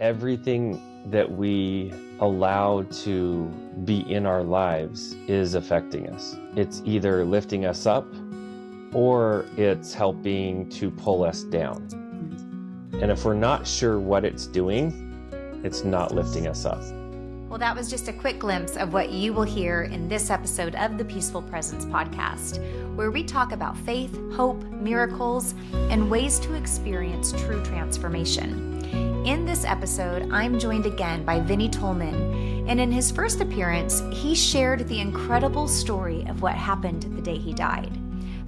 everything that we allow to be in our lives is affecting us. It's either lifting us up or it's helping to pull us down. And if we're not sure what it's doing, it's not lifting us up. Well, that was just a quick glimpse of what you will hear in this episode of the Peaceful Presence podcast, where we talk about faith, hope, miracles, and ways to experience true transformation. In this episode, I'm joined again by Vinney Tolman, and in his first appearance, he shared the incredible story of what happened the day he died.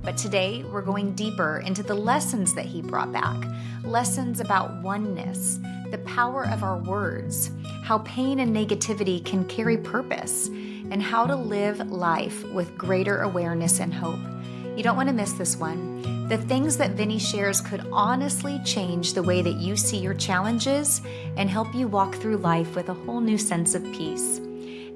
But today, we're going deeper into the lessons that he brought back, lessons about oneness, the power of our words, how pain and negativity can carry purpose, and how to live life with greater awareness and hope. You don't want to miss this one. The things that Vinney shares could honestly change the way that you see your challenges and help you walk through life with a whole new sense of peace.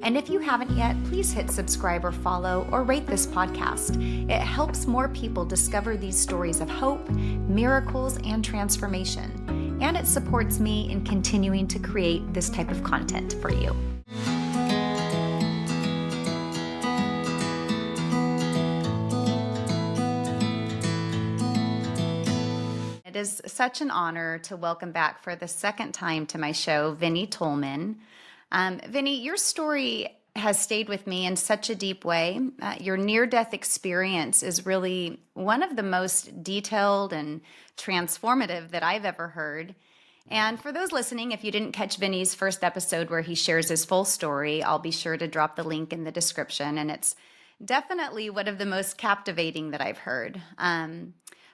And if you haven't yet, please hit subscribe or follow or rate this podcast. It helps more people discover these stories of hope, miracles, and transformation. And it supports me in continuing to create this type of content for you. It is such an honor to welcome back for the second time to my show, Vinney Tolman. Vinney, your story has stayed with me in such a deep way. Your near-death experience is really one of the most detailed and transformative that I've ever heard. And for those listening, if you didn't catch Vinney's first episode where he shares his full story, I'll be sure to drop the link in the description. And it's definitely one of the most captivating that I've heard.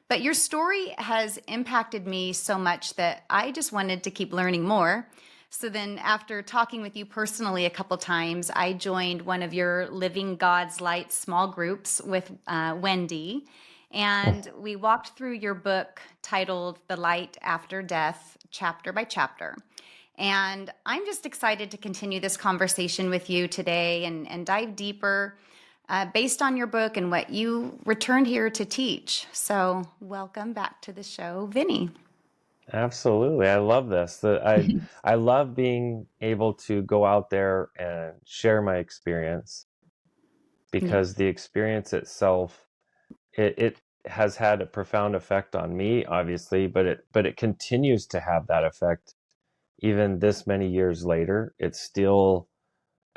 But your story has impacted me so much that I just wanted to keep learning more. So then after talking with you personally a couple times, I joined one of your Living God's Light small groups with Wendy. And we walked through your book titled The Light After Death, chapter by chapter. And I'm just excited to continue this conversation with you today and dive deeper based on your book and what you returned here to teach. So welcome back to the show, Vinney. Absolutely. I love this. I love being able to go out there and share my experience because the experience itself, it has had a profound effect on me, obviously, but it continues to have that effect even this many years later. It's still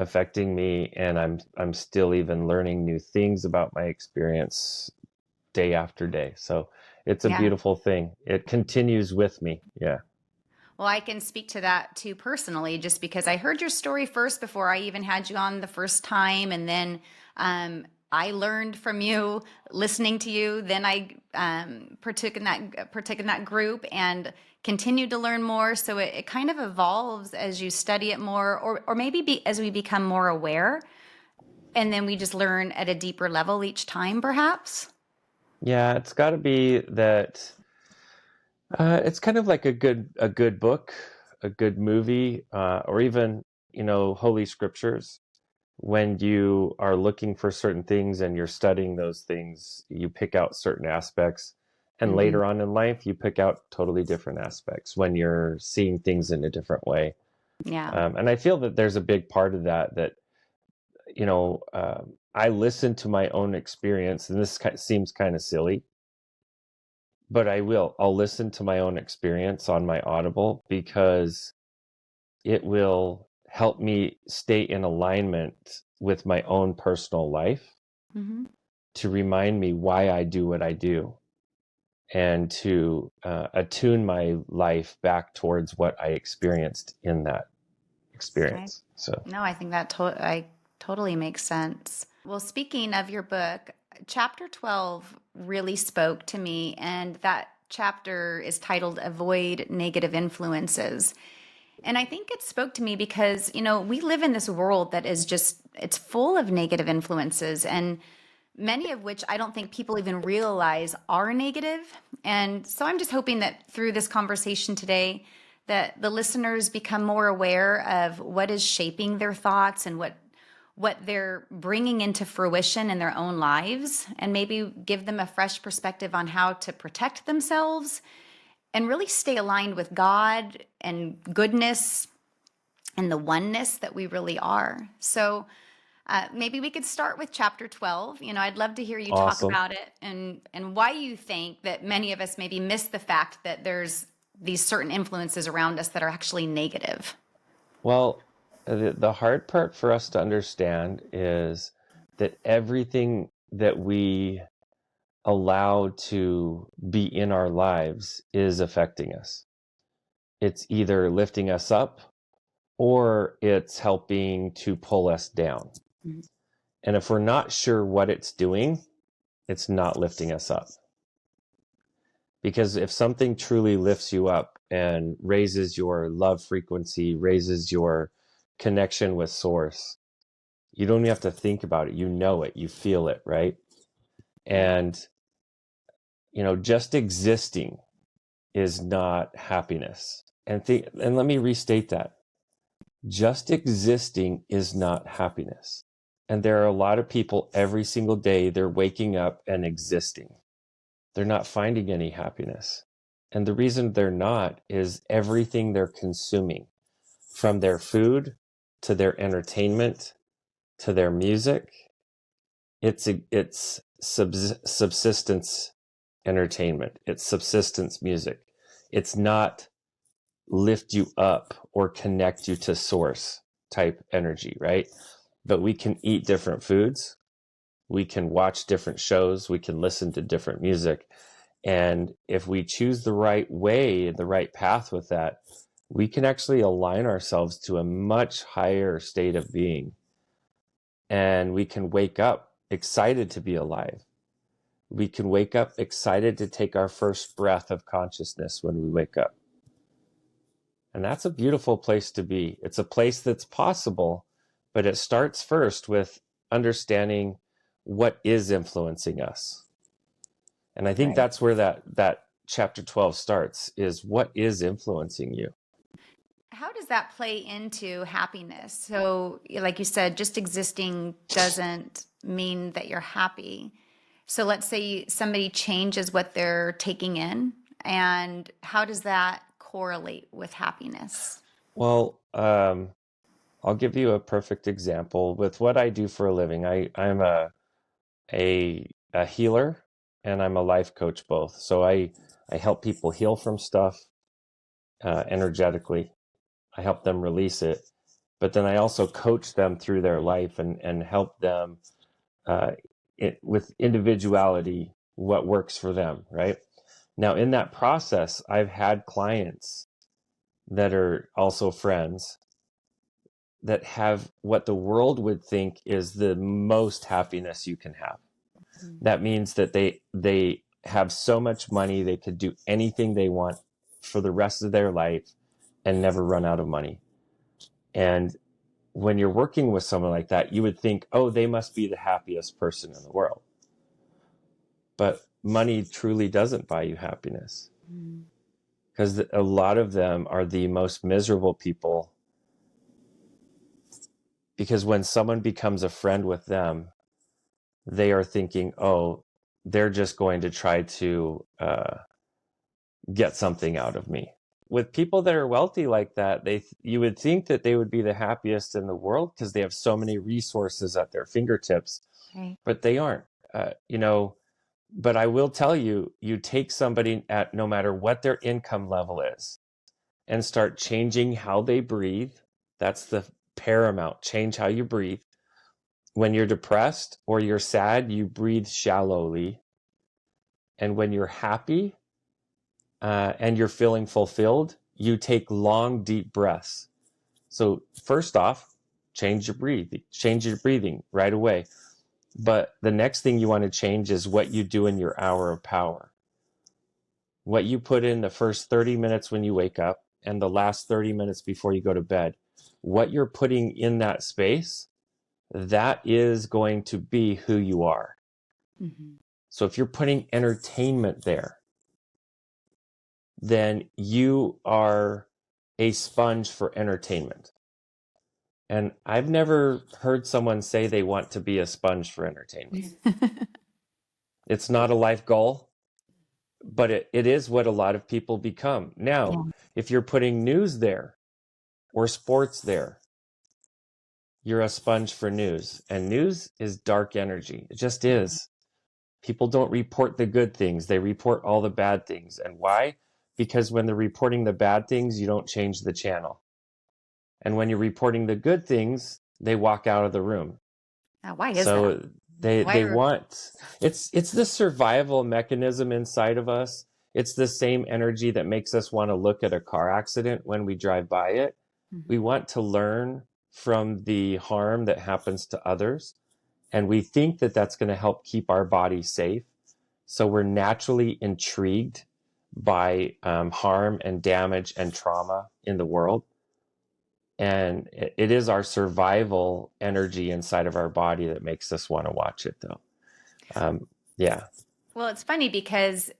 affecting me, and I'm still even learning new things about my experience day after day. So it's a beautiful thing. It continues with me. Yeah. Well, I can speak to that too personally, just because I heard your story first before I even had you on the first time. And then I learned from you, listening to you. Then I partook in that group and continued to learn more. So it kind of evolves as you study it more, or maybe as we become more aware. And then we just learn at a deeper level each time, perhaps. Yeah, it's got to be that it's kind of like a good book, a good movie, or even, Holy Scriptures. When you are looking for certain things and you're studying those things, you pick out certain aspects, and later on in life, you pick out totally different aspects when you're seeing things in a different way. Yeah. And I feel that there's a big part of that, I listen to my own experience, and this seems kind of silly, but I'll listen to my own experience on my Audible because it will help me stay in alignment with my own personal life, to remind me why I do what I do, and to attune my life back towards what I experienced in that experience. So no, I think that totally makes sense. Well, speaking of your book, chapter 12 really spoke to me, and that chapter is titled Avoid Negative Influences. And I think it spoke to me because, we live in this world that is it's full of negative influences, and many of which I don't think people even realize are negative. And so I'm just hoping that through this conversation today, that the listeners become more aware of what is shaping their thoughts and what they're bringing into fruition in their own lives, and maybe give them a fresh perspective on how to protect themselves and really stay aligned with God and goodness and the oneness that we really are. So maybe we could start with chapter 12. I'd love to hear you talk Awesome. about it and why you think that many of us maybe miss the fact that there's these certain influences around us that are actually negative. Well, the hard part for us to understand is that everything that we allow to be in our lives is affecting us. It's either lifting us up or it's helping to pull us down. Mhm. And if we're not sure what it's doing, it's not lifting us up. Because if something truly lifts you up and raises your love frequency, raises your connection with source, you don't even have to think about it. You know it, you feel it, right? Right. And, just existing is not happiness. And let me restate that. Just existing is not happiness. And there are a lot of people every single day, they're waking up and existing. They're not finding any happiness. And the reason they're not is everything they're consuming, from their food to their entertainment to their music, it's subsistence entertainment. It's subsistence music. It's not lift you up or connect you to source type energy, right? But we can eat different foods. We can watch different shows. We can listen to different music. And if we choose the right way, the right path with that, we can actually align ourselves to a much higher state of being. And we can wake up excited to be alive. We can wake up excited to take our first breath of consciousness when we wake up. And that's a beautiful place to be. It's a place that's possible, but it starts first with understanding what is influencing us. And I think Right. that's where that chapter 12 starts, is what is influencing you. How does that play into happiness? So, like you said, just existing doesn't mean that you're happy. So, let's say somebody changes what they're taking in, and how does that correlate with happiness? Well, I'll give you a perfect example with what I do for a living. I'm a healer and I'm a life coach both. So I help people heal from stuff energetically. I help them release it, but then I also coach them through their life and help them uh, with individuality, what works for them, right? Now, in that process, I've had clients that are also friends that have what the world would think is the most happiness you can have. Mm. That means that they have so much money they could do anything they want for the rest of their life and never run out of money. And when you're working with someone like that, you would think, oh, they must be the happiest person in the world. But money truly doesn't buy you happiness, Mm. because a lot of them are the most miserable people, because when someone becomes a friend with them, they are thinking, oh, they're just going to try to get something out of me. With people that are wealthy like that, you would think that they would be the happiest in the world because they have so many resources at their fingertips, Right. but they aren't. But I will tell you, you take somebody at no matter what their income level is and start changing how they breathe. That's the paramount. Change how you breathe. When you're depressed or you're sad, you breathe shallowly. And when you're happy and you're feeling fulfilled, you take long, deep breaths. So first off, change your breathing right away. But the next thing you want to change is what you do in your hour of power. What you put in the first 30 minutes when you wake up and the last 30 minutes before you go to bed, what you're putting in that space, that is going to be who you are. Mm-hmm. So if you're putting entertainment there, then you are a sponge for entertainment. And I've never heard someone say they want to be a sponge for entertainment. It's not a life goal, but it is what a lot of people become. Now, Yeah. if you're putting news there or sports there, you're a sponge for news. And news is dark energy. It just is. People don't report the good things, they report all the bad things. And why? Because when they're reporting the bad things, you don't change the channel. And when you're reporting the good things, they walk out of the room. Why is that? So they want, it's the survival mechanism inside of us. It's the same energy that makes us want to look at a car accident when we drive by it. We Mhm. want to learn from the harm that happens to others, and we think that that's going to help keep our body safe. So we're naturally intrigued by harm and damage and trauma in the world. And it is our survival energy inside of our body that makes us want to watch it, though. Um, yeah. Well, it's funny because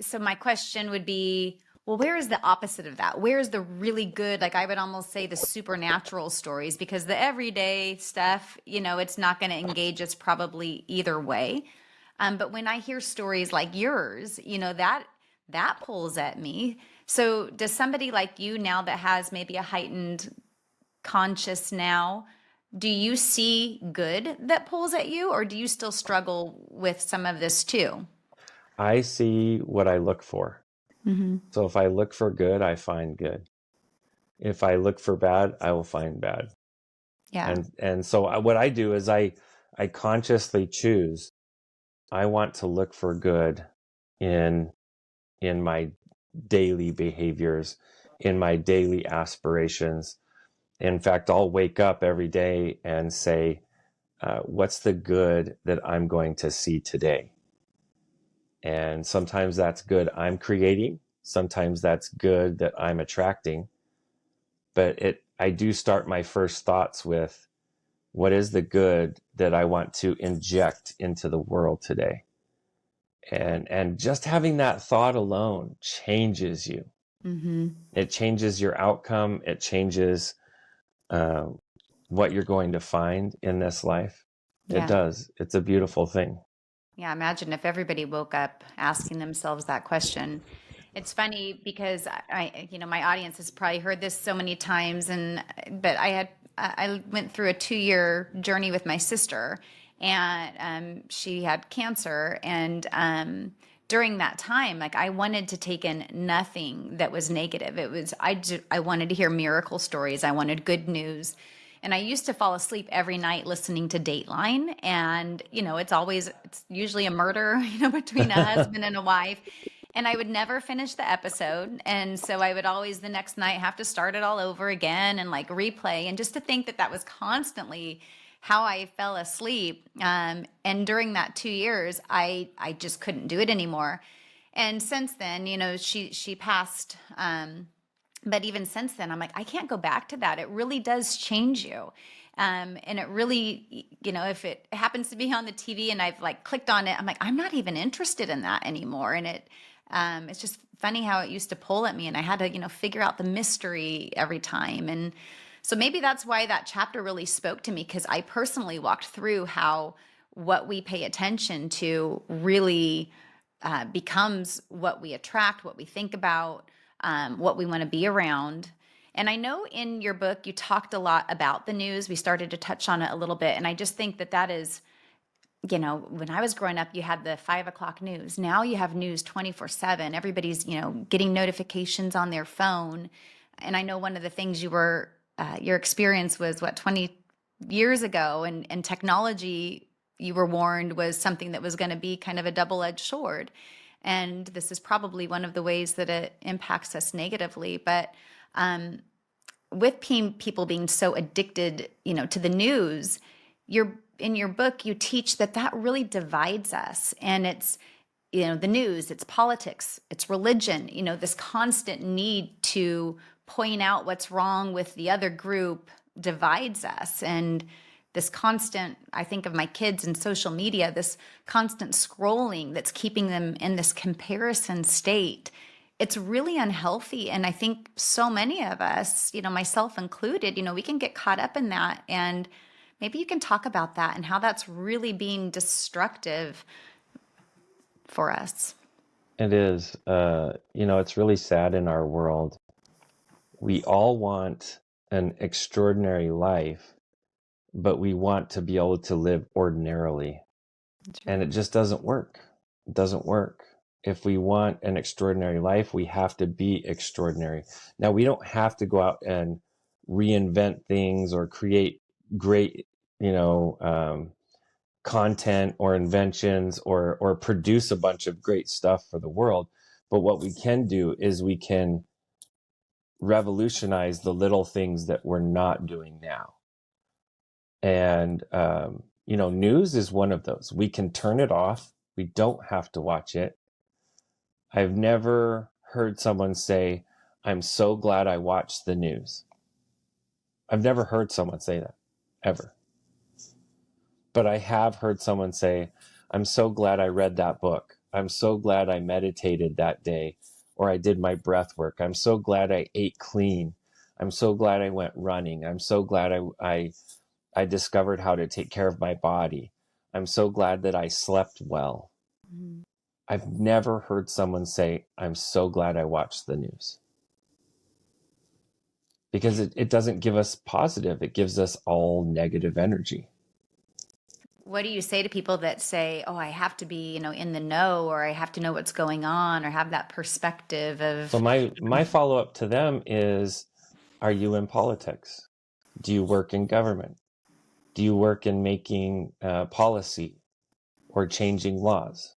so my question would be, well, where is the opposite of that? Where is the really good, like I would almost say the supernatural stories, because the everyday stuff, it's not going to engage us probably either way. But when I hear stories like yours, that pulls at me. So does somebody like you now that has maybe a heightened conscious now, do you see good that pulls at you, or do you still struggle with some of this too? I see what I look for. Hmm. So if I look for good, I find good. If I look for bad, I will find bad. Yeah. And so what I do is I consciously choose. I want to look for good in my daily behaviors, in my daily aspirations. In fact, I'll wake up every day and say, what's the good that I'm going to see today? And sometimes that's good I'm creating. Sometimes that's good that I'm attracting. But I do start my first thoughts with, what is the good that I want to inject into the world today? And just having that thought alone changes you. Hmm. It changes your outcome. It changes uh, what you're going to find in this life. It Yeah. does. It's a beautiful thing. Yeah. Imagine if everybody woke up asking themselves that question. It's funny because my audience has probably heard this so many times, but I went through a 2-year journey with my sister, and she had cancer, and during that time, like I wanted to take in nothing that was negative. I wanted to hear miracle stories. I wanted good news. And I used to fall asleep every night listening to Dateline. And, it's usually a murder, between a husband and a wife. And I would never finish the episode. And so I would always the next night have to start it all over again and like replay. And just to think that that was constantly how I fell asleep. And during that 2 years, I just couldn't do it anymore. And since then, she passed. But even since then, I'm like, I can't go back to that. It really does change you. And it really, if it happens to be on the TV and I've like clicked on it, I'm like, I'm not even interested in that anymore. And it's just funny how it used to pull at me, and I had to, figure out the mystery every time. And so maybe that's why that chapter really spoke to me, because I personally walked through how what we pay attention to really becomes what we attract, what we think about, what we want to be around. And I know in your book, you talked a lot about the news. We started to touch on it a little bit. And I just think that that is, when I was growing up, you had the 5 o'clock news. Now you have news 24/7. Everybody's, getting notifications on their phone. And I know one of the things your experience was 20 years ago, and technology, you were warned, was something that was going to be kind of a double-edged sword. And this is probably one of the ways that it impacts us negatively. But with people being so addicted, to the news, in your book, you teach that that really divides us. And it's, the news, it's politics, it's religion, this constant need to point out what's wrong with the other group divides us. And this constant, I think of my kids in social media, this constant scrolling that's keeping them in this comparison state. It's really unhealthy. And I think so many of us, myself included, we can get caught up in that. And maybe you can talk about that and how that's really being destructive for us. It is. It's really sad in our world. We all want an extraordinary life, but we want to be able to live ordinarily. That's And right. it just doesn't work. It doesn't work. If we want an extraordinary life, we have to be extraordinary. Now, we don't have to go out and reinvent things or create great, content or inventions or produce a bunch of great stuff for the world. But what we can do is we can revolutionize the little things that we're not doing now. And, news is one of those. We can turn it off. We don't have to watch it. I've never heard someone say, I'm so glad I watched the news. I've never heard someone say that, ever. But I have heard someone say, I'm so glad I read that book. I'm so glad I meditated that day, or I did my breath work. I'm so glad I ate clean. I'm so glad I went running. I'm so glad I discovered how to take care of my body. I'm so glad that I slept well. Mhm. I've never heard someone say, I'm so glad I watched the news. Because it doesn't give us positive, it gives us all negative energy. What do you say to people that say, "Oh, I have to be, in the know, or I have to know what's going on, or have that perspective So of." my follow-up to them is, are you in politics? Do you work in government? Do you work in making policy or changing laws?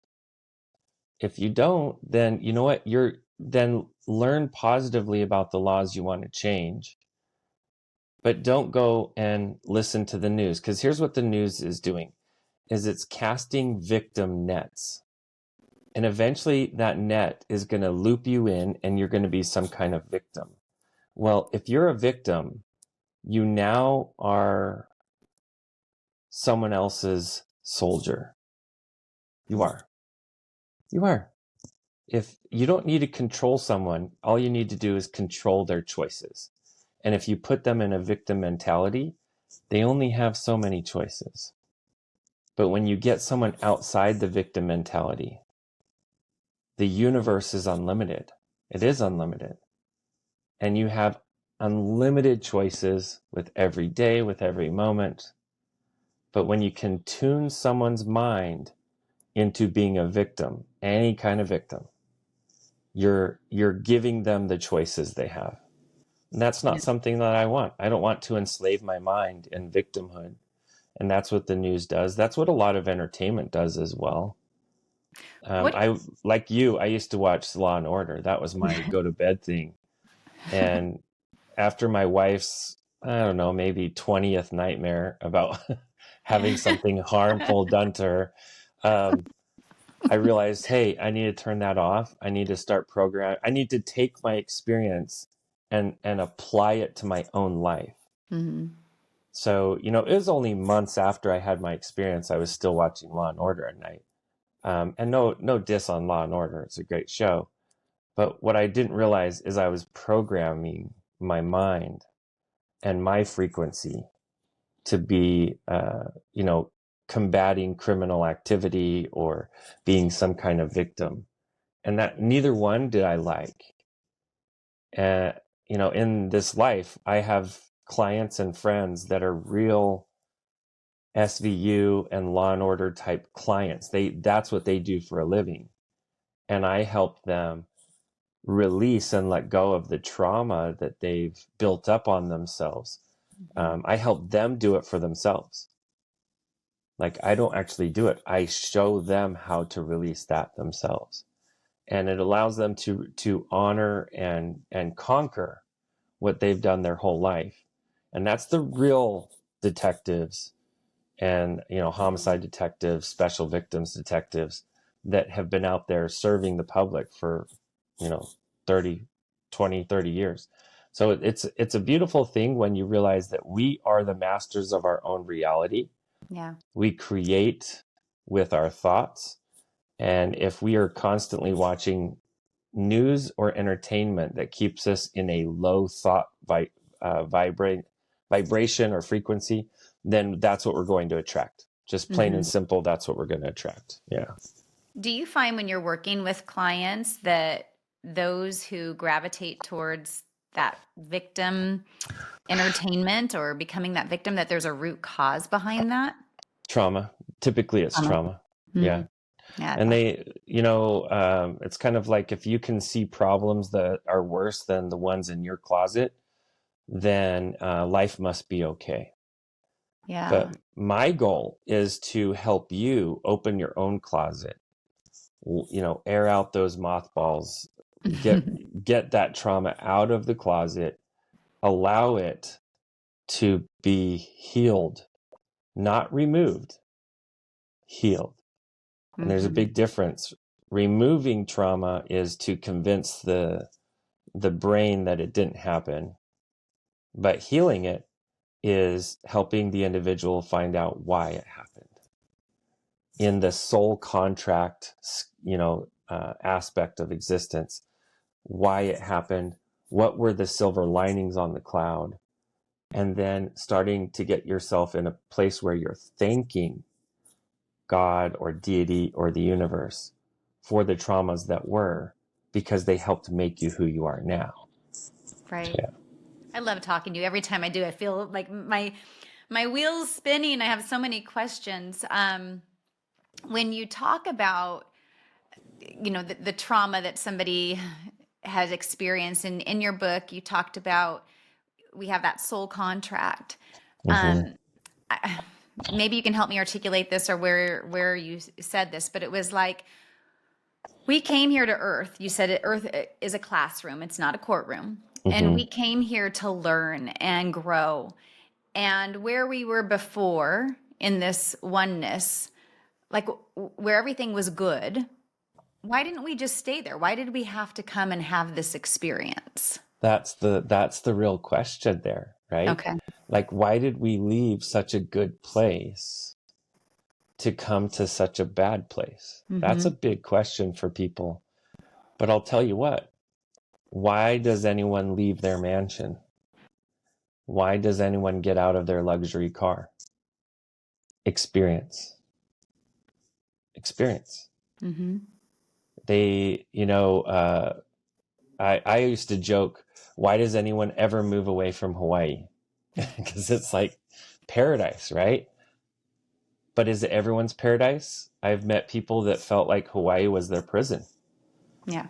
If you don't, then you know what? Then learn positively about the laws you want to change, but don't go and listen to the news, because here's what the news is doing, is it's casting victim nets. And eventually that net is going to loop you in and you're going to be some kind of victim. Well, if you're a victim, you now are someone else's soldier. You are. You are. If you don't need to control someone, all you need to do is control their choices. And if you put them in a victim mentality, they only have so many choices. But when you get someone outside the victim mentality, the universe is unlimited. It is unlimited. And you have unlimited choices with every day, with every moment. But when you can tune someone's mind into being a victim, any kind of victim, you're giving them the choices they have. And that's not Yeah. something that I want. I don't want to enslave my mind in victimhood. And that's what the news does. That's what a lot of entertainment does as well. What? I like you. I used to watch Law and Order. That was my go to bed thing. And after my wife's, I don't know, maybe 20th nightmare about having something harmful done to her, um, I realized, hey, I need to turn that off. I need to start program. I need to take my experience and apply it to my own life. Mhm. So, it was only months after I had my experience, I was still watching Law and Order at night. And no diss on Law and Order. It's a great show. But what I didn't realize is I was programming my mind and my frequency to be, combating criminal activity or being some kind of victim. And that neither one did I like. Uh, in this life, I have clients and friends that are real SVU and Law and Order type clients. That's what they do for a living. And I help them release and let go of the trauma that they've built up on themselves. Mhm. I help them do it for themselves. Like, I don't actually do it. I show them how to release that themselves. And it allows them to honor and conquer what they've done their whole life. And that's the real detectives and, homicide detectives, special victims detectives that have been out there serving the public for, you know, 30, 20, 30 years. So it's a beautiful thing when you realize that we are the masters of our own reality. Yeah. We create with our thoughts. And if we are constantly watching news or entertainment that keeps us in a low thought vibration or frequency, then that's what we're going to attract. Just plain and Mhm. simple, that's what we're going to attract. Yeah. Do you find when you're working with clients that those who gravitate towards that victim entertainment or becoming that victim, that there's a root cause behind that? Trauma. Typically, it's Trauma. trauma. Yeah. Mm, yeah. And it's kind of like if you can see problems that are worse than the ones in your closet, then life must be okay. Yeah. But my goal is to help you open your own closet, air out those mothballs, get that trauma out of the closet, allow it to be healed, not removed, healed. And there's a Mhm. big difference. Removing trauma is to convince the brain that it didn't happen, but healing it is helping the individual find out why it happened. In the soul contract, aspect of existence, why it happened, what were the silver linings on the cloud, and then starting to get yourself in a place where you're thanking God or deity or the universe for the traumas that were, because they helped make you who you are now. Right. Yeah. I love talking to you. Every time I do, I feel like my wheels spinning. I have so many questions. When you talk about, the trauma that somebody has experienced, in your book, you talked about we have that soul contract. Mm-hmm. Um, I, maybe you can help me articulate this, or where you said this, but it was like we came here to Earth. You said Earth is a classroom; it's not a courtroom, and Mm-hmm. we came here to learn and grow. And where we were before in this oneness, like where everything was good, why didn't we just stay there? Why did we have to come and have this experience? That's the real question there, right? Okay. Like, why did we leave such a good place to come to such a bad place? That's a Mm-hmm. big question for people. But I'll tell you what, why does anyone leave their mansion? Why does anyone get out of their luxury car? Experience. Experience. Mm-hmm. They, I used to joke, why does anyone ever move away from Hawaii? Because it's like paradise, right? But is it everyone's paradise? I've met people that felt like Hawaii was their prison. Yeah.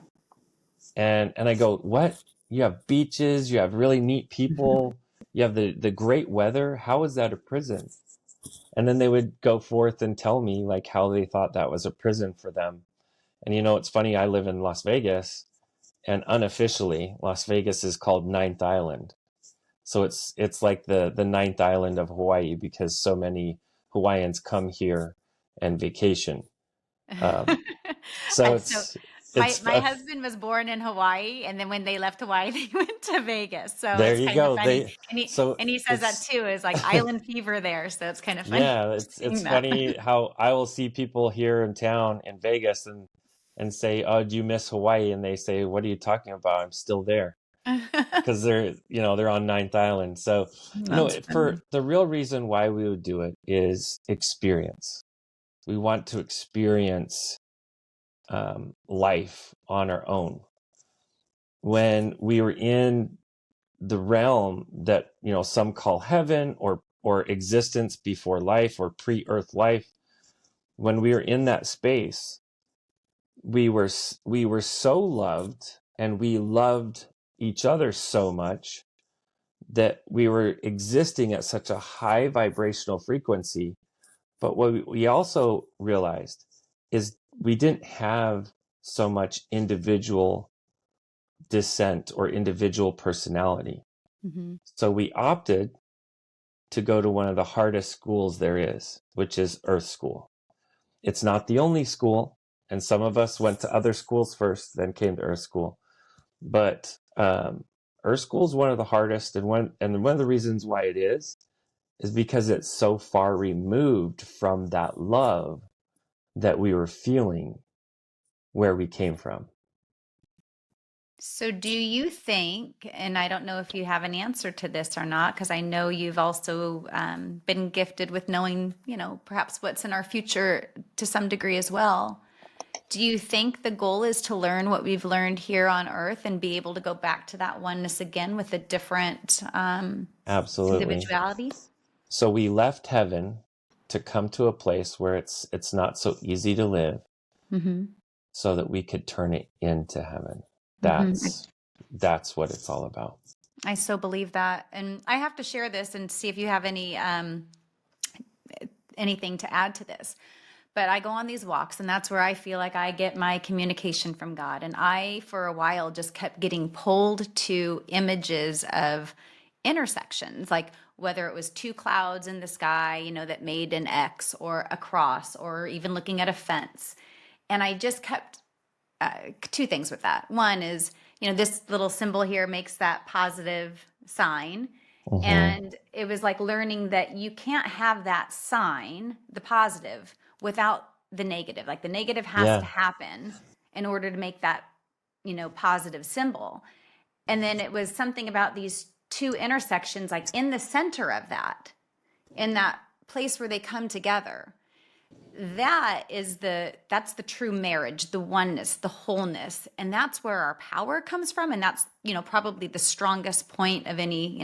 And I go, what? You have beaches, you have really neat people, you have the great weather. How is that a prison? And then they would go forth and tell me like how they thought that was a prison for them. And it's funny, I live in Las Vegas, and unofficially Las Vegas is called Ninth Island. So it's like the ninth island of Hawaii, because so many Hawaiians come here and vacation. Um, so So it's my it's my husband was born in Hawaii, and then when they left Hawaii, they went to Vegas. So there it's you kind of go. funny. So And he says that it's too, is like island fever there. So it's kind of funny yeah, it's seeing that. funny how I will see people here in town in Vegas and say, "Oh, do you miss Hawaii?" And they say, "What are you talking about? I'm still there." Because they're on Ninth Island. So That's for funny. the real reason why we would do it is experience. We want to experience life on our own. When we were in the realm that some call heaven, or existence before life, or pre-earth life, when we were in that space, we were so loved, and we loved each other so much that we were existing at such a high vibrational frequency. But what we also realized is we didn't have so much individual dissent or individual personality. Hmm. So we opted to go to one of the hardest schools there is, which is Earth School. It's not the only school, and some of us went to other schools first, then came to Earth School. But Earth School is one of the hardest, and one of the reasons why it is because it's so far removed from that love that we were feeling where we came from. So do you think, and I don't know if you have an answer to this or not, because I know you've also been gifted with knowing, perhaps what's in our future to some degree as well. Do you think the goal is to learn what we've learned here on earth and be able to go back to that oneness again with a different Absolutely. individuality? So we left heaven to come to a place where it's not so easy to live, Mm-hmm. so that we could turn it into heaven. Mm-hmm. That's what it's all about. I so believe that. And I have to share this and see if you have anything to add to this. But I go on these walks, and that's where I feel like I get my communication from God. And I, for a while, just kept getting pulled to images of intersections, like whether it was two clouds in the sky, that made an X or a cross, or even looking at a fence. And I just kept two things with that. One is, this little symbol here makes that positive sign. Mm-hmm. And it was like learning that you can't have that sign, the positive, without the negative. Like the negative has to Yeah. happen in order to make that, positive symbol. And then it was something about these two intersections, like in the center of that, in that place where they come together. That's the true marriage, the oneness, the wholeness. And that's where our power comes from. And that's, probably the strongest point of any,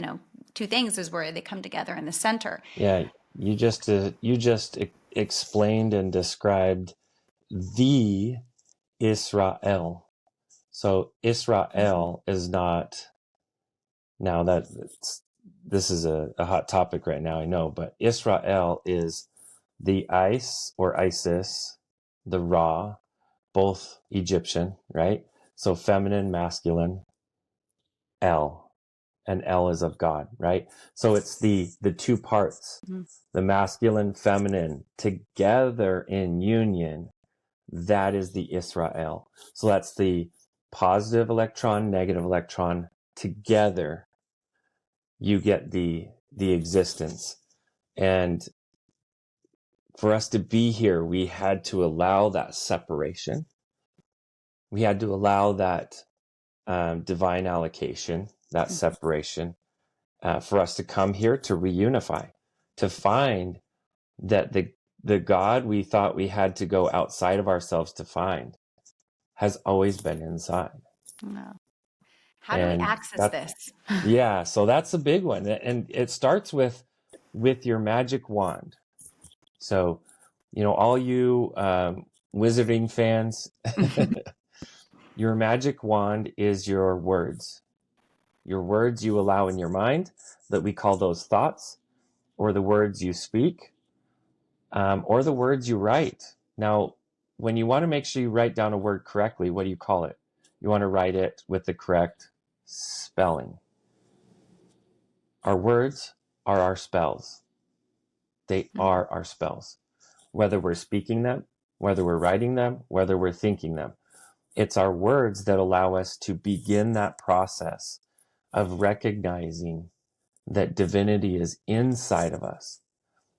two things is where they come together in the center. Yeah. You just explained and described the Israel. So Israel is not, now that this is a hot topic right now, I know, but Israel is the ice or Isis, the Ra, both Egyptian, right? So feminine, masculine, El, and El is of God, right? So it's the two parts, Mhm. the masculine, feminine, together in union. That is the Israel. So that's the positive electron, negative electron together. You get the existence. And for us to be here, we had to allow that separation. We had to allow that divine allocation, that separation, for us to come here to reunify, to find that the God we thought we had to go outside of ourselves to find has always been inside. Wow. How do we And access that, this? yeah, so that's a big one. And it starts with your magic wand. So, all you wizarding fans, your magic wand is your words. Your words you allow in your mind, that we call those thoughts, or the words you speak, or the words you write. Now, when you want to make sure you write down a word correctly, what do you call it? You want to write it with the correct spelling. Our words are our spells. They are our spells. Whether we're speaking them, whether we're writing them, whether we're thinking them. It's our words that allow us to begin that process of recognizing that divinity is inside of us,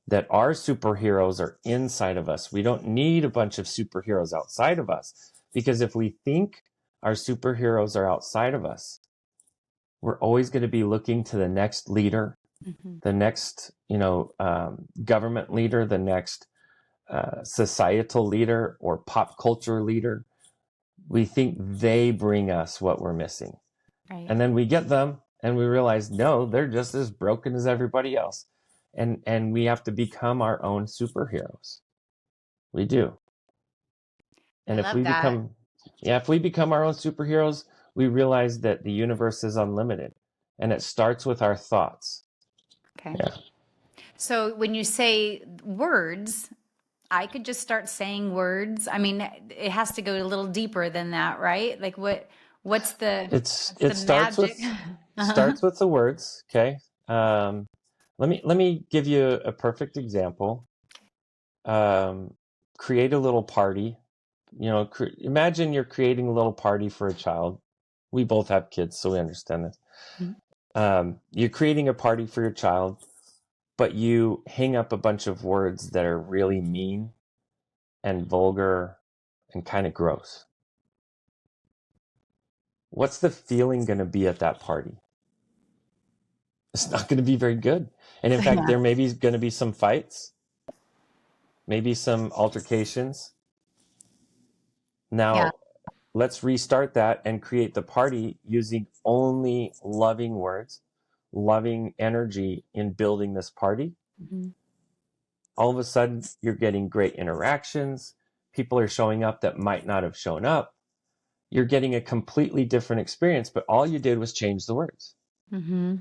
that our superheroes are inside of us. We don't need a bunch of superheroes outside of us, because if we think our superheroes are outside of us, we're always going to be looking to the next leader, Mhm. the next, government leader, the next societal leader or pop culture leader. We think they bring us what we're missing. Right. And then we get them and we realize, no, they're just as broken as everybody else. And we have to become our own superheroes. We do. I And love that. if we become our own superheroes, we realize that the universe is unlimited. And it starts with our thoughts. Okay. Yeah. So when you say words, I could just start saying words. I mean, it has to go a little deeper than that, right? Like what's the what's the It magic? starts with the words. Okay. Um, let me give you a perfect example. Um, create a little party. Imagine you're creating a little party for a child. We both have kids, so we understand this. You're creating a party for your child, but you hang up a bunch of words that are really mean and vulgar and kind of gross. What's the feeling going to be at that party? It's not going to be very good. And in fact, Yeah. there may be going to be some fights, maybe some altercations. Yeah. Now, let's restart that and create the party using only loving words, loving energy in building this party. Mm-hmm. All of a sudden, you're getting great interactions. People are showing up that might not have shown up. You're getting a completely different experience, but all you did was change the words. Mm-hmm.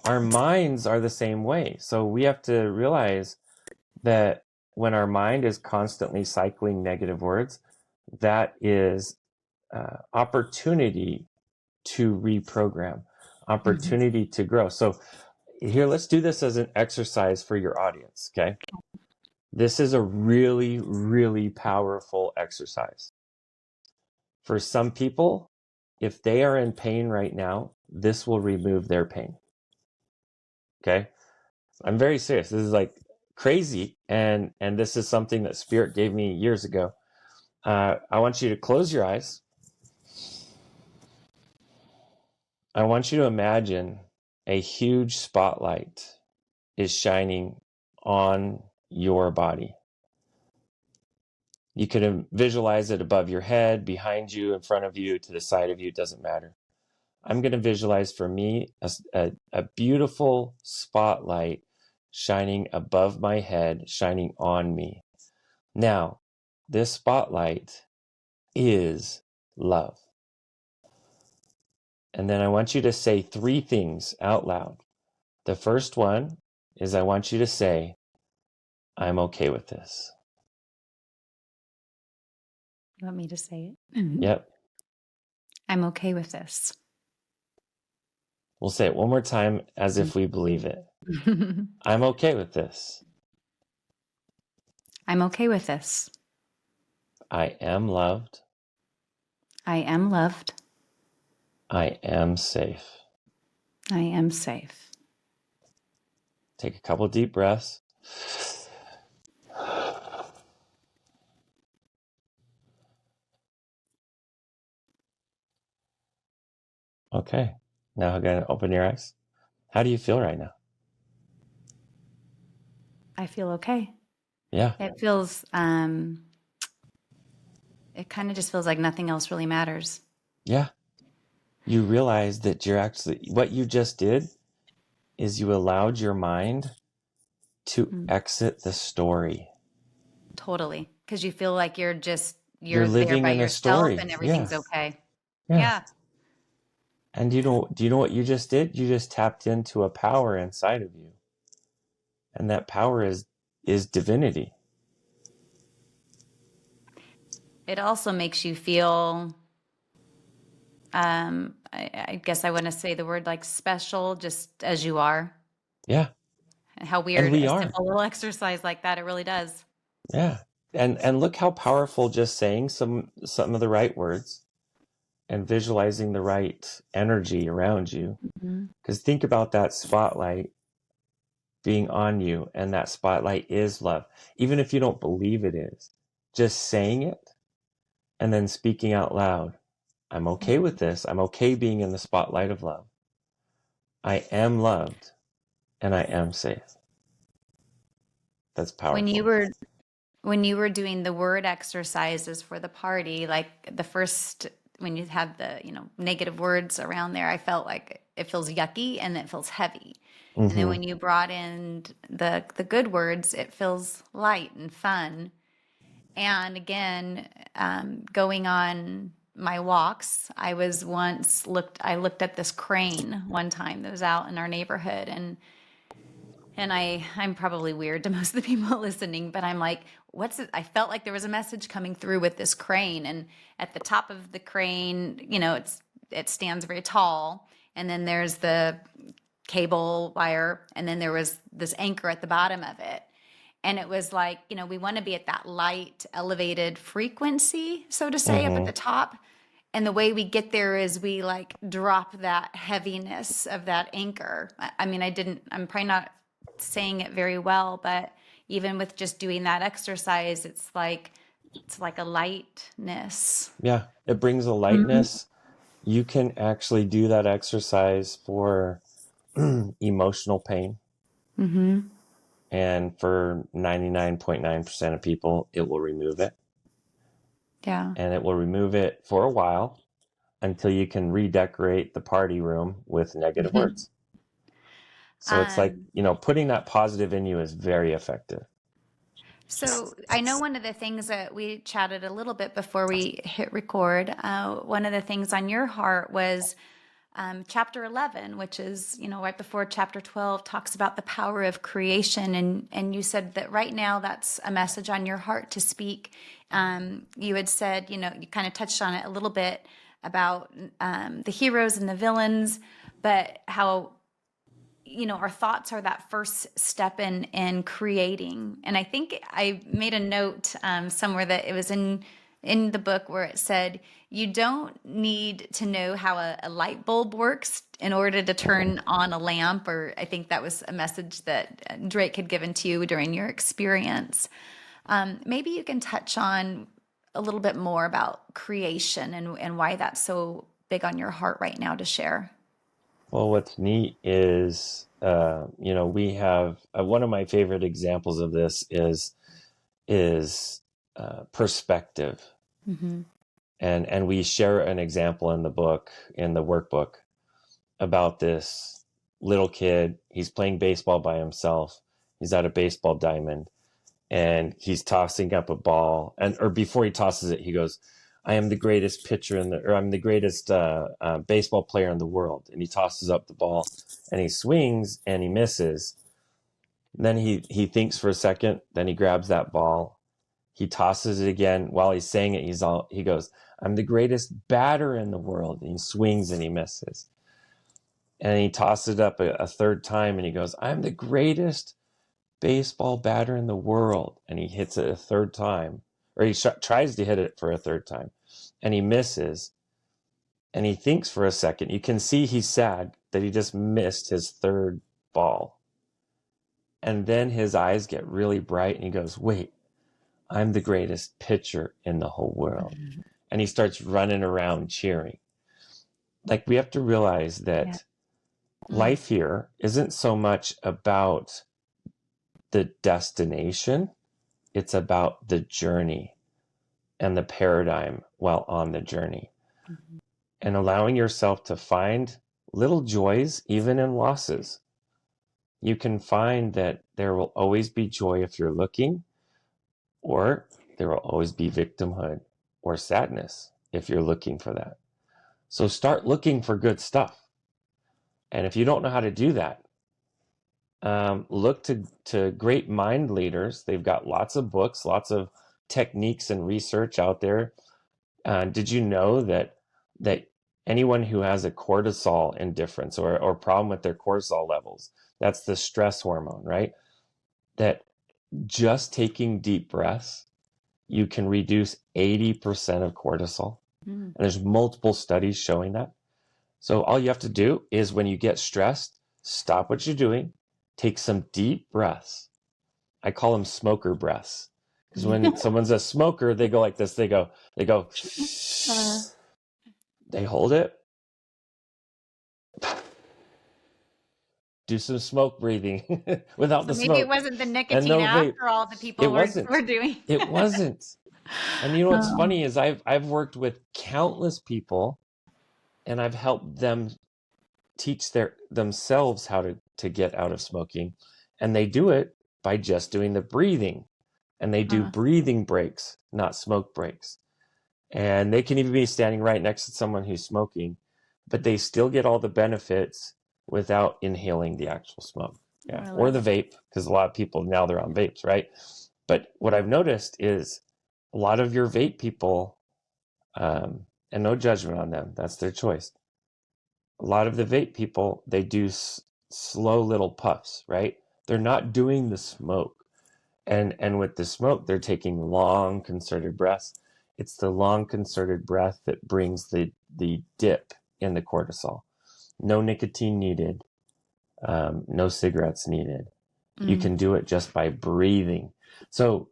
Our minds are the same way. So we have to realize that when our mind is constantly cycling negative words, that is opportunity to reprogram, Mm-hmm. opportunity to grow. So here, let's do this as an exercise for your audience, okay? This is a really, really powerful exercise. For some people, if they are in pain right now, this will remove their pain. Okay? I'm very serious. This is like crazy, and this is something that Spirit gave me years ago. I want you to close your eyes. I want you to imagine a huge spotlight is shining on your body. You could visualize it above your head, behind you, in front of you, to the side of you, it doesn't matter. I'm going to visualize for me a beautiful spotlight shining above my head, shining on me. Now, this spotlight is love. And then I want you to say 3 things out loud. The first one is I want you to say, I'm okay with this. You want me to say it? Mm-hmm. Yep. I'm okay with this. We'll say it one more time as if we believe it. I'm okay with this. I'm okay with this. I am loved. I am loved. I am safe. I am safe. Take a couple deep breaths. Okay. Now again, open your eyes. How do you feel right now? I feel okay. Yeah. It feels, it kind of just feels like nothing else really matters. Yeah. You realize that you're actually, what you just did is you allowed your mind to exit the story. Totally. Because you feel like You're you're there living by in a yourself story. and Yeah. everything's okay. Yeah. Yeah. And do you know what you just did? You just tapped into a power inside of you. And that power is divinity. It also makes you feel, I guess I want to say the word like special, just as you are. Yeah. How And weird we a are. simple little exercise like that, it really does. Yeah. And look how powerful just saying some of the right words and visualizing the right energy around you. Mm-hmm. Because think about that spotlight being on you, and that spotlight is love. Even if you don't believe it is, just saying it and then speaking out loud. I'm okay with this. I'm okay being in the spotlight of love. I am loved and I am safe. That's When you powerful. were when you were doing the word exercises for the party, like the first when you had the, negative words around there, I felt like it feels yucky and it feels heavy. And then Mm-hmm. when you brought in the good words, it feels light and fun. And again, going on my walks, I looked at this crane one time that was out in our neighborhood, and I'm probably weird to most of the people listening, but I'm like, what's it? I felt like there was a message coming through with this crane, and at the top of the crane, it stands very tall, and then there's the cable wire, and then there was this anchor at the bottom of it. And it was like, we want to be at that light, elevated frequency, so to say, up at Mm-hmm. the top. And the way we get there is we like drop that heaviness of that anchor. I mean, I'm probably not saying it very well, but even with just doing that exercise, it's like a lightness. Yeah. It brings a lightness. You can actually do that exercise for emotional pain. Mm-hmm. And for 99.9% of people, it will remove it. Yeah. and it will remove it for a while until you can redecorate the party room with negative words. So it's like, Um, putting that positive in you is very effective. so I know one of the things that we chatted a little bit before we hit record, one of the things on your heart was chapter 11, which is, right before chapter 12, talks about the power of creation. And you said that right now that's a message on your heart to speak. You had said, you kind of touched on it a little bit about the heroes and the villains, but how our thoughts are that first step in creating. And I think I made a note somewhere that it was in the book where it said you don't need to know how a light bulb works in order to turn on a lamp. Or I think that was a message that Drake had given to you during your experience. Maybe you can touch on a little bit more about creation and why that's so big on your heart right now to share. Well, what's neat is, we have one of my favorite examples of this is perspective, Mm-hmm. and we share an example in the book, in the workbook, about this little kid. He's playing baseball by himself. He's at a baseball diamond, and he's tossing up a ball, or before he tosses it, he goes, "I am the greatest pitcher or I'm the greatest baseball player in the world." And he tosses up the ball, and he swings, and he misses. And then he thinks for a second. Then he grabs that ball. He tosses it again. While he's saying it, he goes, "I'm the greatest batter in the world." And he swings and he misses. And he tosses it up a third time, and he goes, "I'm the greatest baseball batter in the world." And he hits it a third time, or he tries to hit it for a third time, and he misses. And he thinks for a second. You can see he's sad that he just missed his third ball. And then his eyes get really bright, and he goes, "Wait, I'm the greatest pitcher in the whole world." Mm-hmm. And he starts running around cheering. Like, we have to realize Yeah. that life here isn't so much about the destination, it's about the journey and the paradigm while on the journey, Mm-hmm. and allowing yourself to find little joys even in losses. You can find that there will always be joy if you're looking, or there will always be victimhood or sadness if you're looking for that. So start looking for good stuff. And if you don't know how to do that, look to great mind leaders. They've got lots of books, lots of techniques and research out there. Did you know that anyone who has a cortisol indifference or problem with their cortisol levels, that's the stress hormone, right? That just taking deep breaths, you can reduce 80% of cortisol. Mm-hmm. And there's multiple studies showing that. So all you have to do is, when you get stressed, stop what you're doing, take some deep breaths. I call them smoker breaths. Because when someone's a smoker, they go like this. They go, they hold it, do some smoke breathing without So the maybe it smoke wasn't the and nicotine no vape. after all the It people were wasn't. doing. It wasn't. And you know what's Oh, funny is I've worked with countless people, and I've helped them teach themselves how to get out of smoking, and they do it by just doing the breathing, and they do uh, breathing breaks, not smoke breaks. And they can even be standing right next to someone who's smoking, but they still get all the benefits without inhaling the actual smoke. Yeah, I or love the it. vape, because a lot of people now they're on vapes, right? But what I've noticed is a lot of your vape people, and no judgment on them, that's their choice. A lot of the vape people, they do slow little puffs, right? They're not doing the smoke. And with the smoke, they're taking long concerted breaths. It's the long concerted breath that brings the dip in the cortisol. No nicotine needed, no cigarettes needed. You Mm, can do it just by breathing. So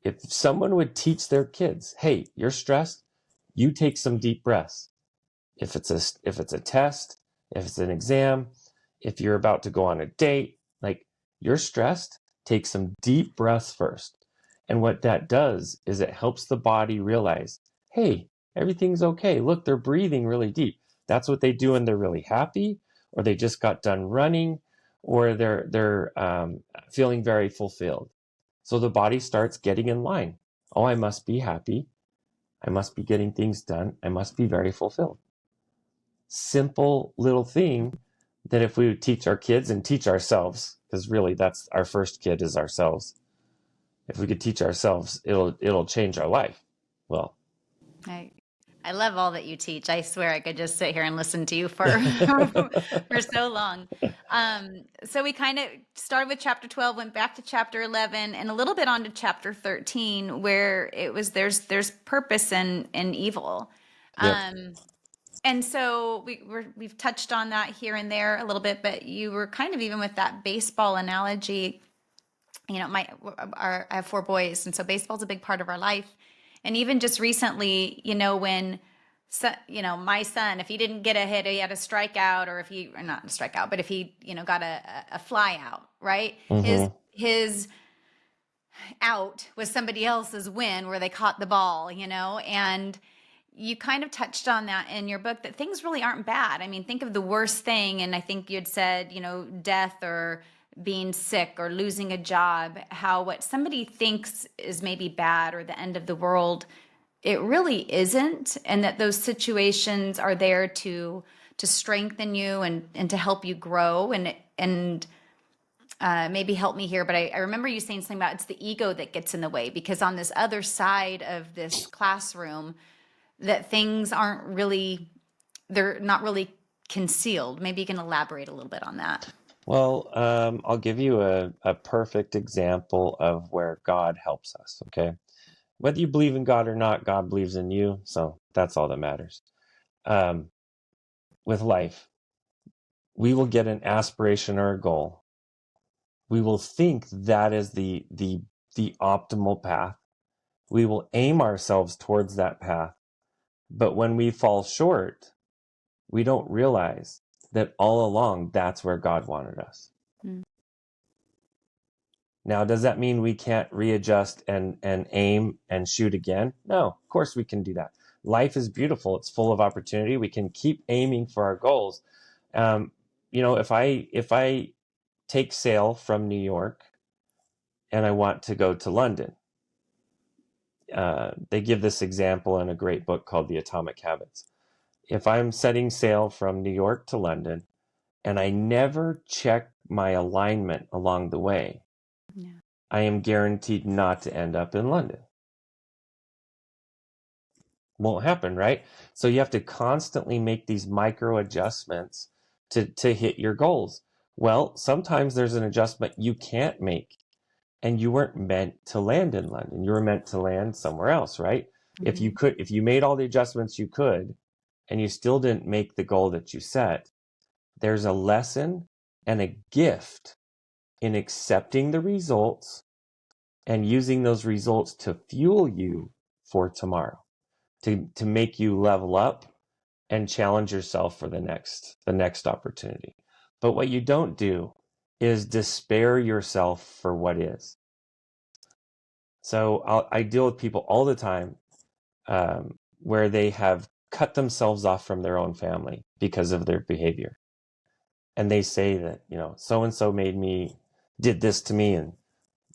if someone would teach their kids, "Hey, you're stressed, you take some deep breaths." If it's a test, if it's an exam, if you're about to go on a date, like, you're stressed, take some deep breaths first. And what that does is it helps the body realize, hey, everything's okay. Look, they're breathing really deep. That's what they do when they're really happy, or they just got done running, or they're feeling very fulfilled. So the body starts getting in line. Oh, I must be happy. I must be getting things done. I must be very fulfilled. Simple little thing that if we would teach our kids and teach ourselves, because really that's our first kid is ourselves. If we could teach ourselves, it'll change our life. Well, I love all that you teach. I swear I could just sit here and listen to you for for so long. So we kind of started with chapter 12, went back to chapter 11, and a little bit on to chapter 13, where it was there's purpose in evil. yep. And so we've touched on that here and there a little bit, but you were kind of even with that baseball analogy. You know, I have 4 boys, and so baseball's a big part of our life. And even just recently, you know, when my son, if he didn't get a hit, he had a strikeout, or or not a strikeout, but if he, got a fly out, right? His out was somebody else's win where they caught the ball, and you kind of touched on that in your book, that things really aren't bad. I mean, think of the worst thing. And I think you'd said, death or being sick or losing a job, how what somebody thinks is maybe bad or the end of the world, it really isn't. And that those situations are there to strengthen you and to help you grow and maybe help me here. But I remember you saying something about it's the ego that gets in the way, because on this other side of this classroom, that things they're not really concealed. Maybe you can elaborate a little bit on that. Well, I'll give you a perfect example of where God helps us, okay? Whether you believe in God or not, God believes in you, so that's all that matters. With life, we will get an aspiration or a goal. We will think that is the optimal path. We will aim ourselves towards that path. But when we fall short, we don't realize that all along that's where God wanted us. Mm. Now, does that mean we can't readjust and aim and shoot again? No, of course we can do that. Life is beautiful. It's full of opportunity. We can keep aiming for our goals. If I take sail from New York and I want to go to London, they give this example in a great book called The Atomic Habits. If I'm setting sail from New York to London and I never check my alignment along the way, I am guaranteed not to end up in London. Won't happen, right? So you have to constantly make these micro adjustments to hit your goals. Well, sometimes there's an adjustment you can't make, and you weren't meant to land in London. You were meant to land somewhere else, right? Mm-hmm. If you made all the adjustments you could, and you still didn't make the goal that you set, there's a lesson and a gift in accepting the results and using those results to fuel you for tomorrow, to make you level up and challenge yourself for the next opportunity. But what you don't do is despair yourself for what is. So I deal with people all the time where they have cut themselves off from their own family because of their behavior. And they say that, so-and-so did this to me, and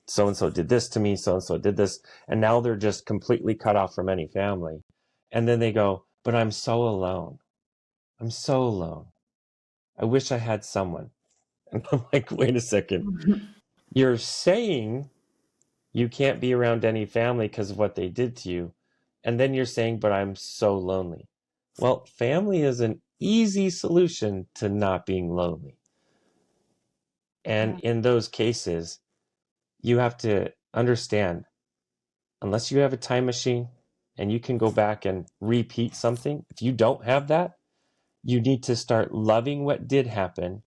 so-and-so did this to me, so-and-so did this. And now they're just completely cut off from any family. And then they go, but I'm so alone. I'm so alone. I wish I had someone. And I'm like, wait a second. You're saying you can't be around any family because of what they did to you. And then you're saying, but I'm so lonely. Well, family is an easy solution to not being lonely. And in those cases, you have to understand, unless you have a time machine and you can go back and repeat something, if you don't have that, you need to start loving what did happen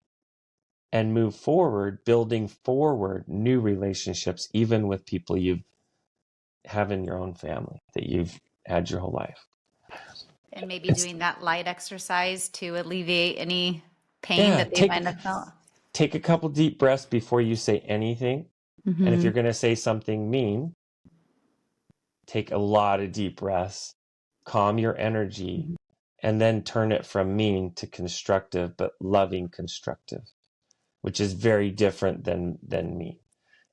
and move forward, building forward new relationships, even with people you have in your own family that you've had your whole life. And maybe doing that light exercise to alleviate any pain that they might have felt. Take a couple deep breaths before you say anything. Mm-hmm. And if you're going to say something mean, take a lot of deep breaths, calm your energy, and then turn it from mean to constructive, but loving constructive, which is very different than mean.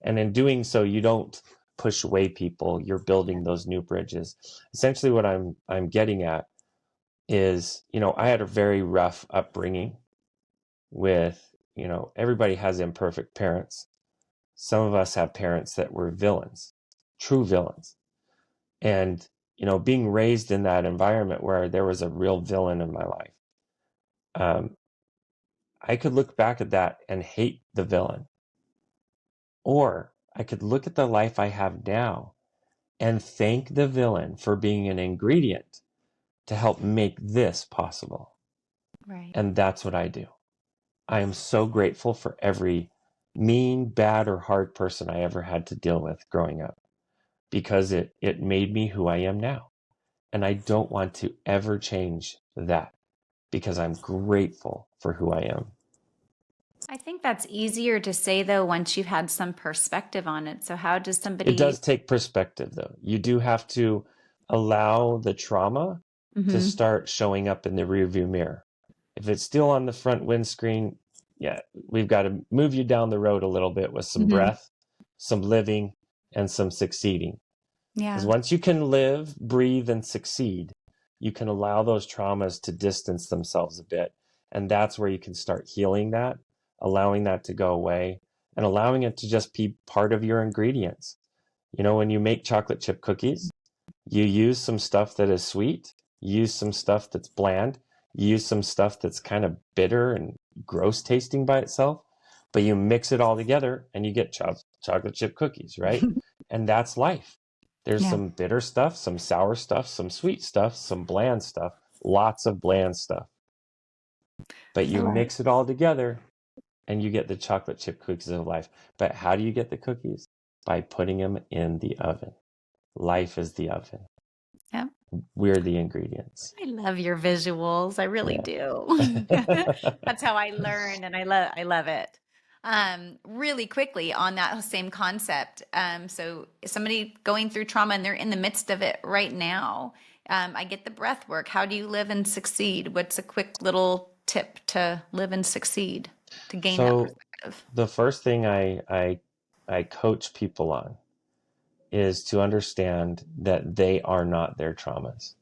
And in doing so, you don't push away people. You're building those new bridges. Essentially, what I'm getting at is, I had a very rough upbringing with, everybody has imperfect parents. Some of us have parents that were villains, true villains. And, being raised in that environment where there was a real villain in my life, I could look back at that and hate the villain. Or I could look at the life I have now and thank the villain for being an ingredient to help make this possible. Right. And that's what I do. I am so grateful for every mean, bad, or hard person I ever had to deal with growing up, because it made me who I am now. And I don't want to ever change that, because I'm grateful for who I am. I think that's easier to say though once you've had some perspective on it. So how does It somebody does take perspective, though. You do have to allow the trauma to start showing up in the rearview mirror. If it's still on the front windscreen, yeah, we've got to move you down the road a little bit with some breath, some living, and some succeeding. Because Yeah. once you can live, breathe, and succeed, you can allow those traumas to distance themselves a bit. And that's where you can start healing that, allowing that to go away, and allowing it to just be part of your ingredients. When you make chocolate chip cookies, you use some stuff that is sweet, you use some stuff that's bland, you use some stuff that's kind of bitter and gross tasting by itself, but you mix it all together and you get chocolate chip cookies, right? And that's life. There's Yeah. some bitter stuff, some sour stuff, some sweet stuff, some bland stuff, lots of bland stuff. But you mix it all together and you get the chocolate chip cookies of life. But how do you get the cookies? By putting them in the oven. Life is the oven. Yeah. We're the ingredients. I love your visuals. I really do. That's how I learn, and I love it. Really quickly on that same concept. So somebody going through trauma and they're in the midst of it right now. I get the breath work. How do you live and succeed? What's a quick little tip to live and succeed, to gain that So perspective? the first thing I coach people on is to understand that they are not their traumas.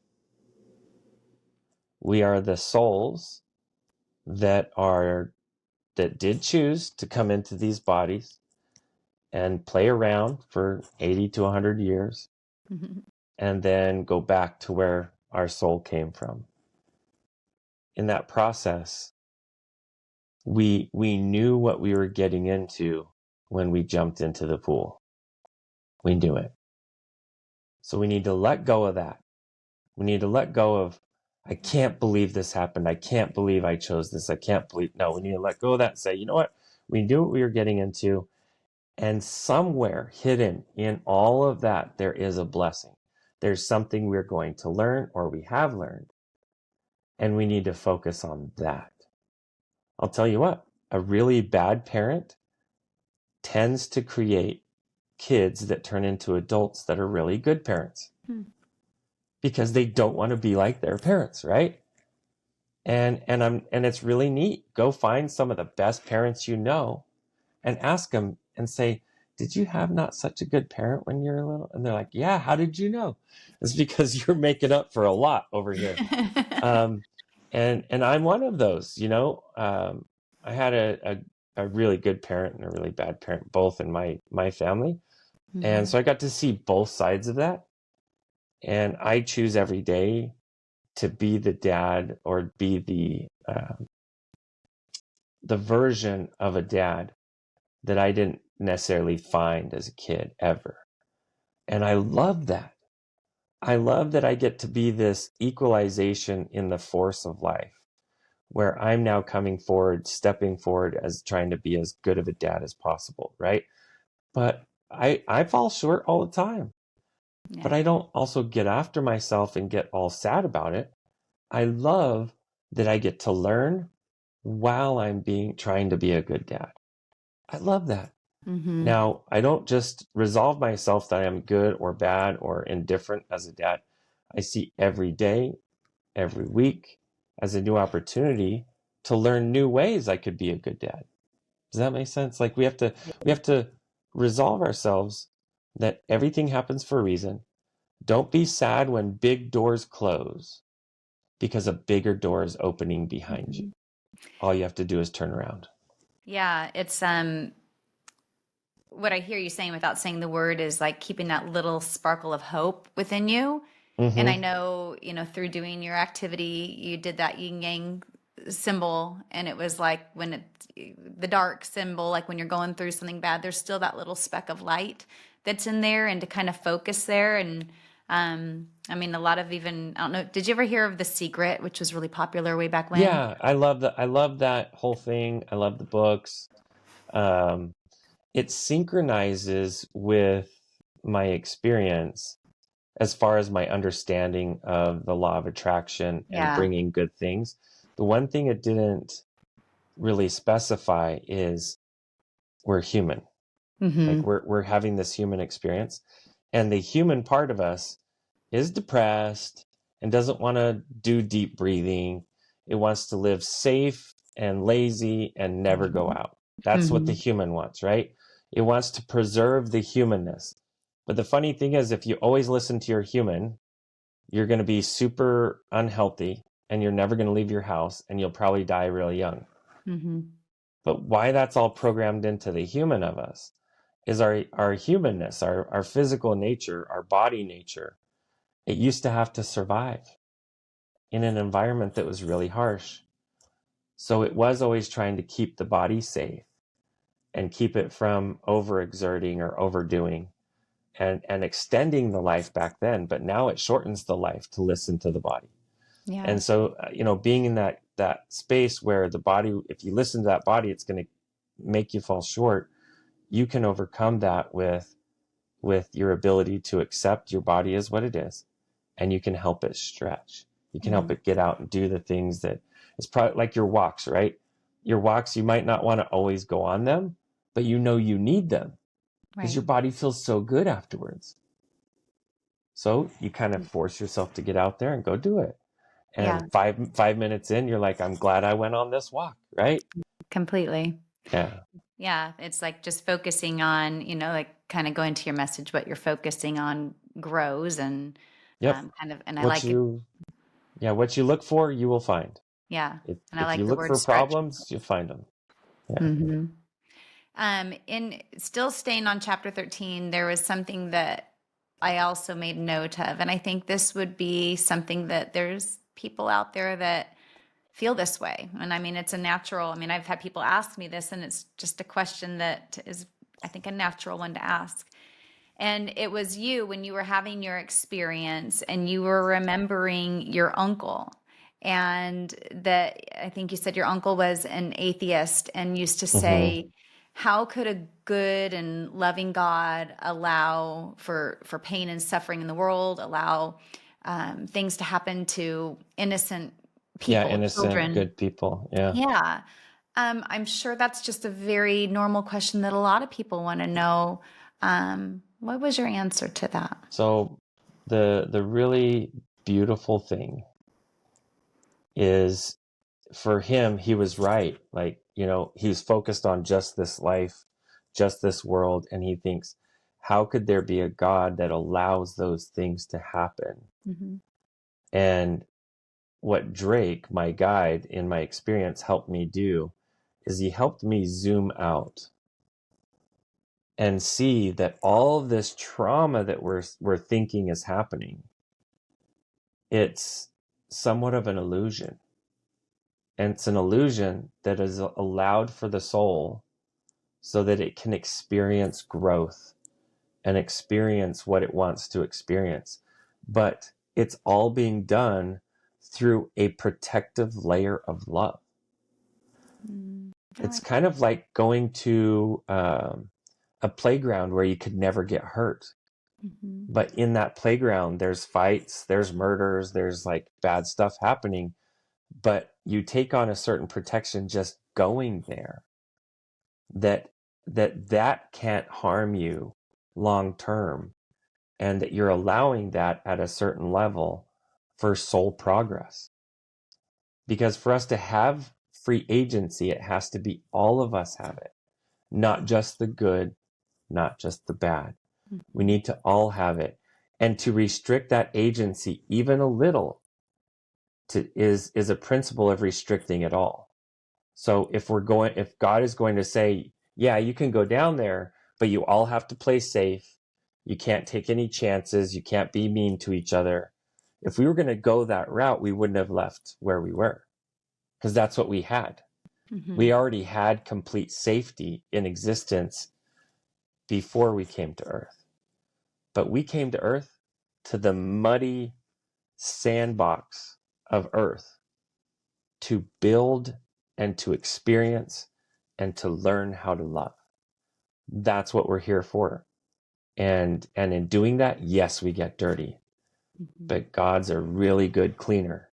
We are the souls that did choose to come into these bodies and play around for 80 to 100 years and then go back to where our soul came from. In that process, we knew what we were getting into when we jumped into the pool. We knew it. So we need to let go of that. We need to let go of, I can't believe this happened. I can't believe I chose this. I can't believe. No, we need to let go of that and say, you know what? We knew what we were getting into. And somewhere hidden in all of that, there is a blessing. There's something we're going to learn, or we have learned. And we need to focus on that. I'll tell you what, a really bad parent tends to create kids that turn into adults that are really good parents, because they don't want to be like their parents, right? And it's really neat. Go find some of the best parents you know and ask them and say, did you have not such a good parent when you were little? And they're like, yeah, how did you know? It's because you're making up for a lot over here. And I'm one of those, I had a really good parent and a really bad parent, both in my family. And so I got to see both sides of that. And I choose every day to be the dad, or be the version of a dad that I didn't necessarily find as a kid ever. And I love that. I love that I get to be this equalization in the force of life, where I'm now coming forward, stepping forward as trying to be as good of a dad as possible, right? But I fall short all the time. Yeah. But I don't also get after myself and get all sad about it. I love that I get to learn while I'm trying to be a good dad. I love that. Mm-hmm. Now, I don't just resolve myself that I am good or bad or indifferent as a dad. I see every day, every week as a new opportunity to learn new ways I could be a good dad. Does that make sense? Like we have to resolve ourselves that everything happens for a reason. Don't be sad when big doors close because a bigger door is opening behind you. Mm-hmm. All you have to do is turn around. Yeah, it's what I hear you saying without saying the word is like keeping that little sparkle of hope within you. And I Mm-hmm. know, through doing your activity, you did that yin yang symbol, and it was like when the dark symbol, like when you're going through something bad, there's still that little speck of light that's in there, and to kind of focus there. And I mean, a lot of even, I don't know, did you ever hear of The Secret, which was really popular way back when? Yeah, I love that. I love that whole thing. I love the books. Um, it synchronizes with my experience as far as my understanding of the law of attraction and Yeah. bringing good things. The one thing it didn't really specify is we're human. Like Mm-hmm. we're having this human experience, and the human part of us is depressed and doesn't want to do deep breathing. It wants to live safe and lazy and never go out. That's what the Mm-hmm. human wants, right? It wants to preserve the humanness. But the funny thing is, if you always listen to your human, you're going to be super unhealthy and you're never going to leave your house and you'll probably die really young. Mm-hmm. But why that's all programmed into the human of us is our humanness, our physical nature, our body nature. It used to have to survive in an environment that was really harsh. So it was always trying to keep the body safe and keep it from overexerting or overdoing and extending the life back then. But now it shortens the life to listen to the body. Yeah. And so, being in that space where the body, if you listen to that body, it's going to make you fall short. You can overcome that with your ability to accept your body as what it is, and you can help it stretch. You can help Mm-hmm. it get out and do the things that it's probably like your walks, right? Your walks, you might not want to always go on them, but you know you need them because Right. your body feels so good afterwards. So you kind of force yourself to get out there and go do it. Yeah, And five minutes in, you're like, I'm glad I went on this walk, right? completely. Yeah. Yeah, it's like just focusing on, like kind of going to your message, what you're focusing on grows, and Yep. kind of, and I What like it. you what you look for, you will find. Yeah. And I If like you the look word for stretch. problems, you'll find them. Yeah. Hmm. In still staying on chapter 13, there was something that I also made note of. And I think this would be something that there's people out there that feel this way. And I mean, it's a natural, I mean, I've had people ask me this, and it's just a question that is, I think, a natural one to ask. And it was you when you were having your experience and you were remembering your uncle. And that I think you said your uncle was an atheist and used to Hmm. say, how could a good and loving God allow for pain and suffering in the world, allow things to happen to innocent Yeah, people, innocent, children? good people. Yeah. Yeah. I'm sure that's just a very normal question that a lot of people want to know. What was your answer to that? So the really beautiful thing is for him, he was right. Like, he's focused on just this life, just this world, and he thinks, how could there be a God that allows those things to happen? Hmm. And what Drake, my guide in my experience, helped me do is he helped me zoom out and see that all of this trauma that we're thinking is happening, it's somewhat of an illusion. And it's an illusion that is allowed for the soul so that it can experience growth and experience what it wants to experience. But it's all being done through a protective layer of love. Mm. Oh, I It's kind of like going to a playground where you could never get hurt. Mhm. But in that playground, there's fights, there's murders, there's like bad stuff happening. But you take on a certain protection just going there that that can't harm you long term, and that you're allowing that at a certain level for soul progress. Because for us to have free agency, it has to be all of us have it, not just the good, not just the bad. We need to all have it. And to restrict that agency even a little is a principle of restricting it all. So if God is going to say, yeah, you can go down there, but you all have to play safe. You can't take any chances. You can't be mean to each other. If we were going to go that route, we wouldn't have left where we were, because that's what we had. We already had complete safety in existence before we came to Earth. But we came to Earth, to the muddy sandbox of Earth, to build and to experience and to learn how to love. That's what we're here for. And in doing that, yes, we get dirty, but God's a really good cleaner.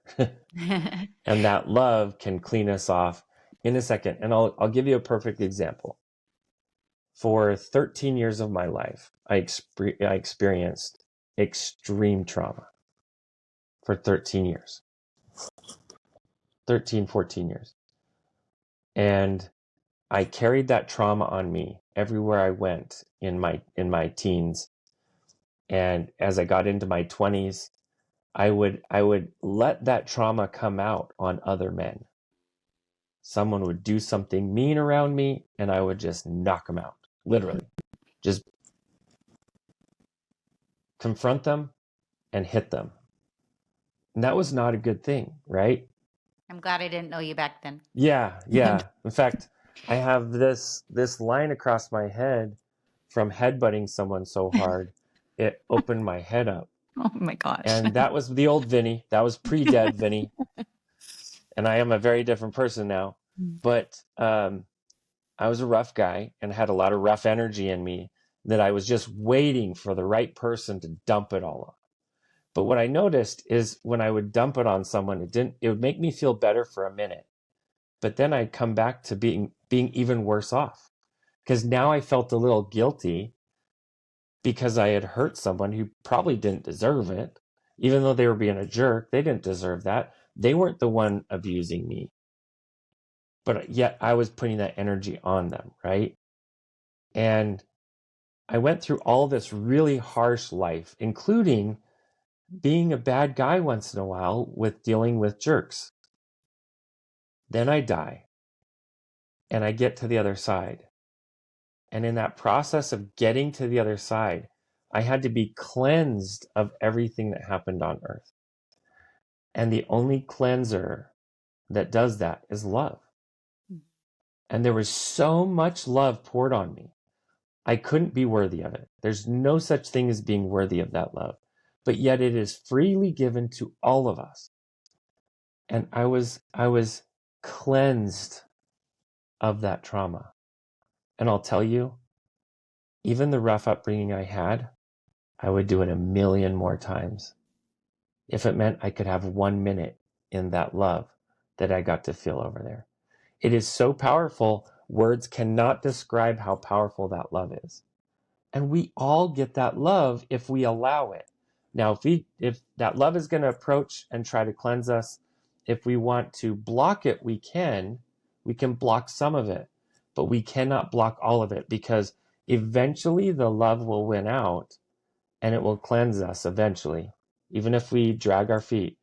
And that love can clean us off in a second. And I'll give you a perfect example. For 13 years of my life, I experienced extreme trauma for 13 years. 13, 14 years. And I carried that trauma on me everywhere I went in my teens. And as I got into my 20s, I would let that trauma come out on other men. Someone would do something mean around me, and I would just knock them out, literally. Just confront them and hit them. And that was not a good thing, right? I'm glad I didn't know you back then. Yeah. In fact, I have this line across my head from headbutting someone so hard, it opened my head up. Oh my gosh. And that was the old Vinney. That was pre-dead Vinney. And I am a very different person now. But I was a rough guy and had a lot of rough energy in me that I was just waiting for the right person to dump it all on. But what I noticed is when I would dump it on someone, it would make me feel better for a minute. But then I'd come back to being even worse off, because now I felt a little guilty because I had hurt someone who probably didn't deserve it. Even though they were being a jerk, they didn't deserve that. They weren't the one abusing me. But yet I was putting that energy on them, right? And I went through all this really harsh life, including being a bad guy once in a while with dealing with jerks. Then I die and I get to the other side. And in that process of getting to the other side, I had to be cleansed of everything that happened on earth. And the only cleanser that does that is love. And there was so much love poured on me. I couldn't be worthy of it. There's no such thing as being worthy of that love. But yet it is freely given to all of us. And I was cleansed of that trauma. And I'll tell you, even the rough upbringing I had, I would do it a million more times if it meant I could have 1 minute in that love that I got to feel over there. It is so powerful. Words cannot describe how powerful that love is. And we all get that love if we allow it. Now, if that love is going to approach and try to cleanse us, if we want to block it, we can block some of it, but we cannot block all of it, because eventually the love will win out and it will cleanse us eventually. Even if we drag our feet,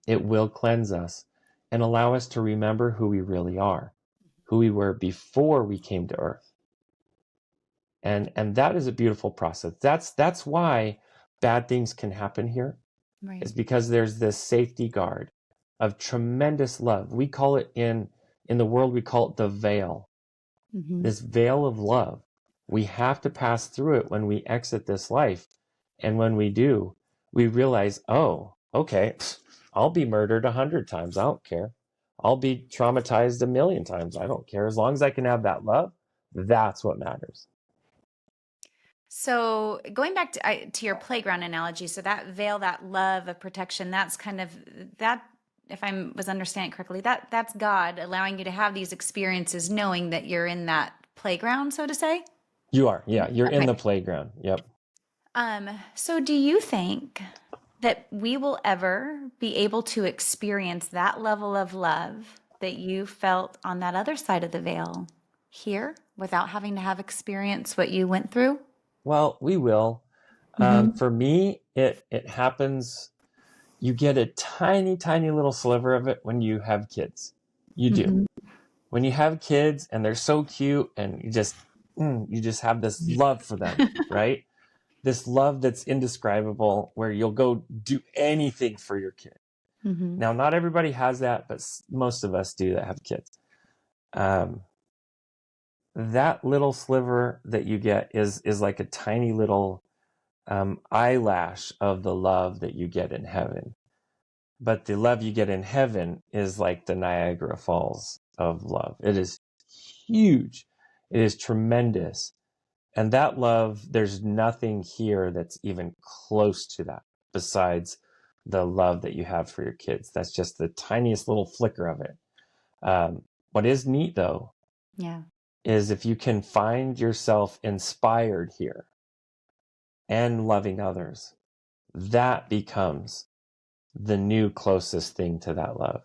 it will cleanse us and allow us to remember who we really are, who we were before we came to earth. And that is a beautiful process. That's why bad things can happen here. Right. Is because there's this safety guard of tremendous love. We call it in the world, we call it the veil. This veil of love. We have to pass through it when we exit this life. And when we do, we realize, oh, okay, I'll be murdered 100 times. I don't care. I'll be traumatized 1,000,000 times. I don't care. As long as I can have that love, that's what matters. So going back to your playground analogy, so that veil, that love of protection, that's kind of that. If I was understanding correctly, that's God allowing you to have these experiences, knowing that you're in that playground, so to say? You are, yeah, you're in Okay. the playground. Yep. So do you think that we will ever be able to experience that level of love that you felt on that other side of the veil here without having to have experienced what you went through? Well, we will. Mm-hmm. For me, it happens. You get a tiny, tiny little sliver of it when you have kids. You do. Mm-hmm. When you have kids and they're so cute, and you just have this love for them, right? This love that's indescribable, where you'll go do anything for your kid. Mm-hmm. Now, not everybody has that, but most of us do that have kids. Um, that little sliver that you get is like a tiny little eyelash of the love that you get in heaven. But the love you get in heaven is like the Niagara Falls of love. It is huge. It is tremendous. And that love, there's nothing here that's even close to that besides the love that you have for your kids. That's just the tiniest little flicker of it. What is neat, though, Yeah. is if you can find yourself inspired here and loving others, that becomes the new closest thing to that love,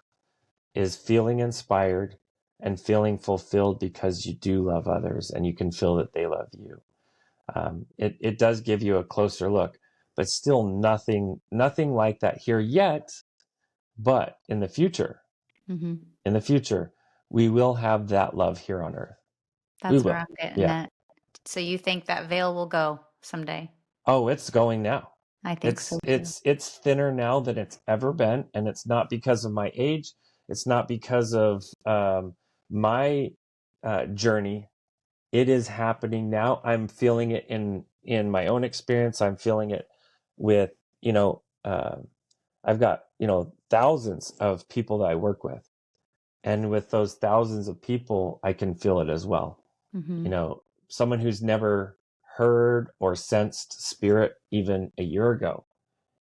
is feeling inspired and feeling fulfilled because you do love others and you can feel that they love you. It does give you a closer look, but still nothing like that here yet. But Mm-hmm. in the future, we will have that love here on earth. We That's where will. I'm getting Yeah. at. So you think that veil will go someday? Oh, it's going now. I think so It's too. it's it's thinner now than it's ever been, and it's not because of my age. It's not because of my journey. It is happening now. I'm feeling it in my own experience. I'm feeling it with I've got thousands of people that I work with, and with those thousands of people, I can feel it as well. Mm-hmm. Someone who's never heard or sensed spirit even a year ago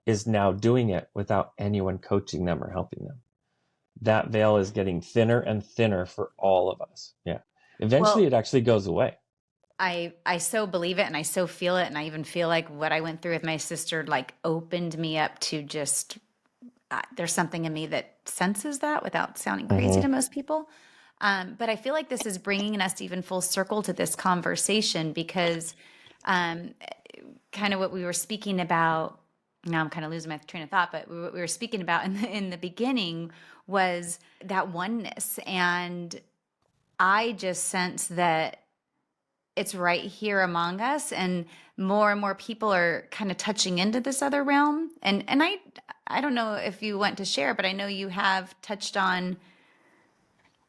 is now doing it without anyone coaching them or helping them. That veil is getting thinner and thinner for all of us. Yeah. Eventually Well, it actually goes away. I so believe it and I so feel it, and I even feel like what I went through with my sister like opened me up to just there's something in me that senses that without sounding crazy to Mm-hmm. most people. But I feel like this is bringing us even full circle to this conversation because um, kind of what we were speaking about. Now I'm kind of losing my train of thought, but what we were speaking about in the beginning was that oneness, and I just sense that it's right here among us, and more people are kind of touching into this other realm. And I don't know if you want to share, but I know you have touched on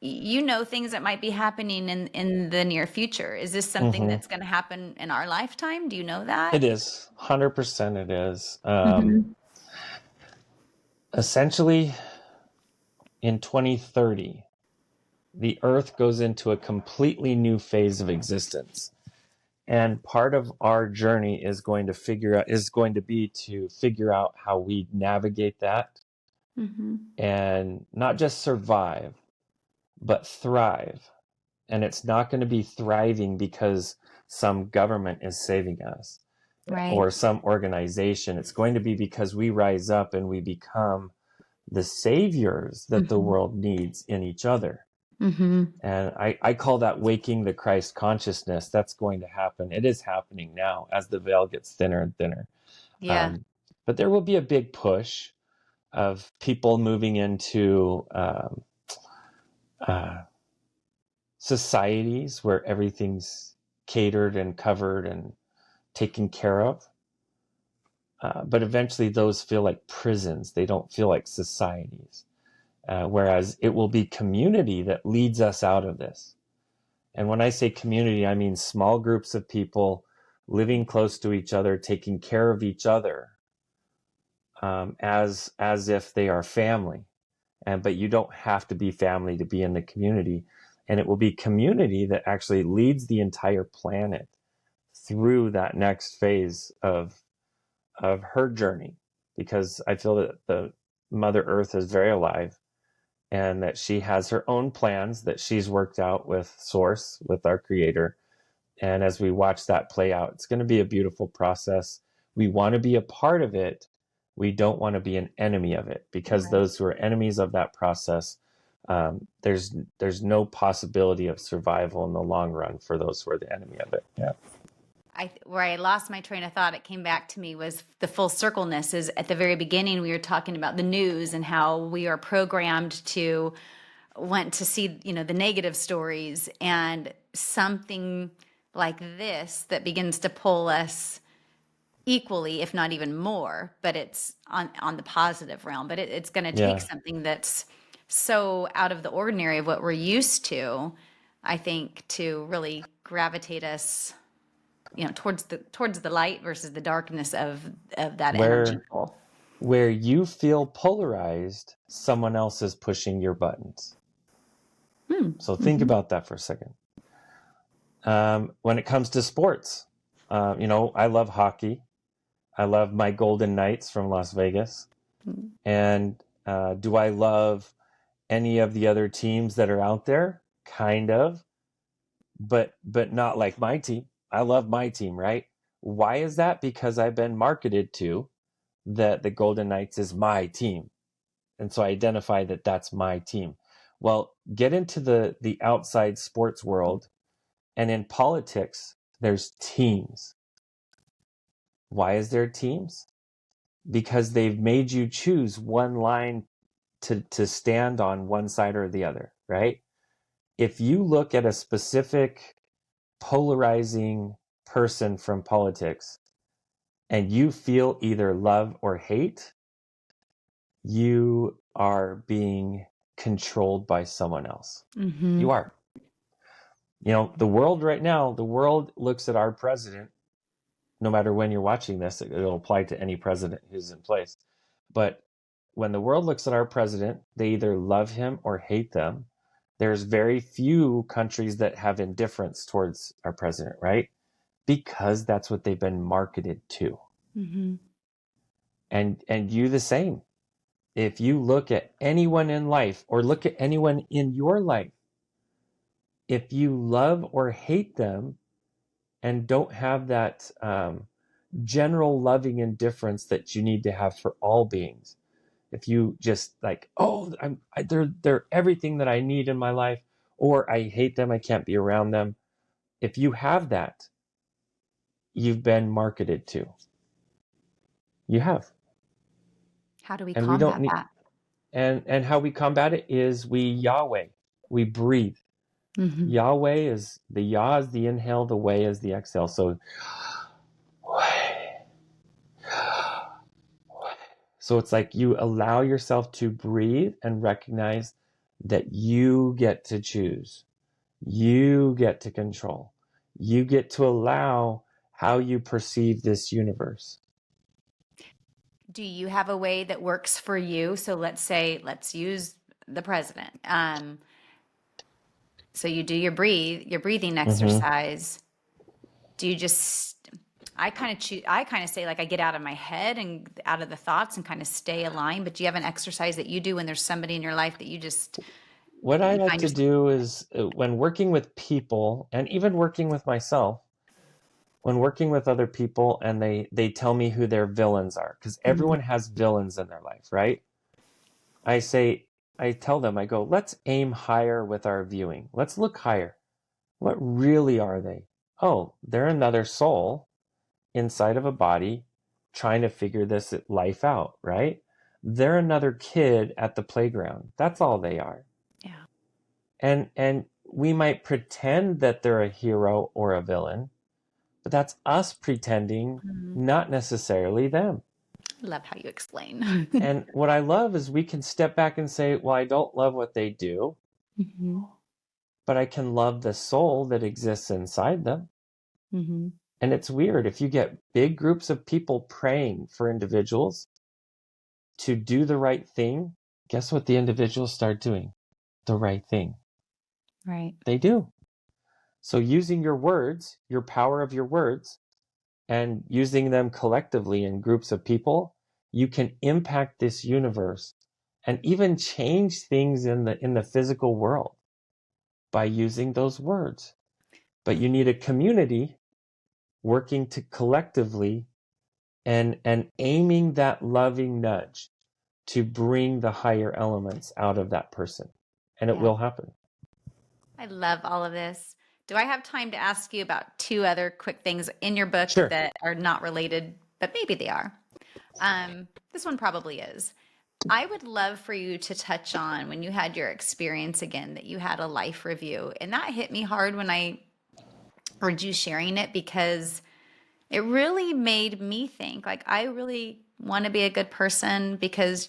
things that might be happening in the near future. Is this something Mm-hmm. that's going to happen in our lifetime? Do you know that? It is 100%. It is. Hmm. Essentially, in 2030, the Earth goes into a completely new phase of existence. And part of our journey is going to be to figure out how we navigate that Hmm. and not just survive, but thrive. And it's not going to be thriving because some government is saving us Right. or some organization. It's going to be because we rise up and we become the saviors that the Hmm. world needs in each other. Hmm. And I call that waking the Christ consciousness. That's going to happen. It is happening now as the veil gets thinner and thinner. Yeah. Um, but there will be a big push of people moving into uh, societies where everything's catered and covered and taken care of. But eventually those feel like prisons. They don't feel like societies. Whereas it will be community that leads us out of this. And when I say community, I mean small groups of people living close to each other, taking care of each other as if they are family. But you don't have to be family to be in the community. And it will be community that actually leads the entire planet through that next phase of her journey. Because I feel that the Mother Earth is very alive, and that she has her own plans that she's worked out with Source, with our creator. And as we watch that play out, it's going to be a beautiful process. We want to be a part of it. We don't want to be an enemy of it, because Right. those who are enemies of that process, there's no possibility of survival in the long run for those who are the enemy of it. Yeah. Where I lost my train of thought, it came back to me, was the full circleness. Is at the very beginning we were talking about the news and how we are programmed to want to see, the negative stories, and something like this that begins to pull us equally, if not even more, but it's on the positive realm. But it's going to take Yeah. something that's so out of the ordinary of what we're used to, I think, to really gravitate us, towards the light versus the darkness of that energy Where pull. where you feel polarized, someone else is pushing your buttons. So think Mm-hmm. about that for a second. When it comes to sports, I love hockey. I love my Golden Knights from Las Vegas. And do I love any of the other teams that are out there? Kind of, but not like my team. I love my team, right? Why is that? Because I've been marketed to that the Golden Knights is my team. And so I identify that that's my team. Well, get into the outside sports world, and in politics, there's teams. Why is there teams? Because they've made you choose one line to stand on one side or the other, right? If you look at a specific polarizing person from politics and you feel either love or hate, you are being controlled by someone else. Mm-hmm. You are. The world right now, the world looks at our president, no matter when you're watching this, it'll apply to any president who's in place. But when the world looks at our president, they either love him or hate them. There's very few countries that have indifference towards our president, right? Because that's what they've been marketed to. Mm-hmm. And you the same. If you look at anyone in life, or look at anyone in your life, if you love or hate them and don't have that general loving indifference that you need to have for all beings, if you just like, oh, they're everything that I need in my life, or I hate them, I can't be around them. If you have that, you've been marketed to. You have. How do we And we don't combat need, that? and how we combat it is we Yahweh. We breathe. Mm-hmm. Yahweh is the Yah is the inhale, the way is the exhale. So it's like you allow yourself to breathe and recognize that you get to choose. You get to control. You get to allow how you perceive this universe. Do you have a way that works for you? So let's use the president. So you do your breathing Mm-hmm. exercise. Do you just, I kind of say, like, I get out of my head and out of the thoughts and kind of stay aligned. But do you have an exercise that you do when there's somebody in your life that What I you like find to yourself? do is when working with people, and even working with myself, when working with other people and they tell me who their villains are, because Mhm. everyone has villains in their life, right? I tell them, I go, let's aim higher with our viewing. Let's look higher. What really are they? Oh, they're another soul inside of a body trying to figure this life out, right? They're another kid at the playground. That's all they are. Yeah. And we might pretend that they're a hero or a villain, but that's us pretending, Mhm. not necessarily them. I love how you explain. And what I love is we can step back and say, well, I don't love what they do, Hmm. but I can love the soul that exists inside them. Hmm. And it's weird. If you get big groups of people praying for individuals to do the right thing, guess what the individuals start doing? The right thing. Right. They do. So using your words, your power of your words, and using them collectively in groups of people, you can impact this universe and even change things in the physical world by using those words. But you need a community working to collectively and aiming that loving nudge to bring the higher elements out of that person. And it Yeah. will happen. I love all of this. Do I have time to ask you about two other quick things in your book Sure. that are not related, but maybe they are? This one probably is. I would love for you to touch on when you had your experience again, that you had a life review. And that hit me hard when I heard you sharing it, because it really made me think, like, I really want to be a good person, because,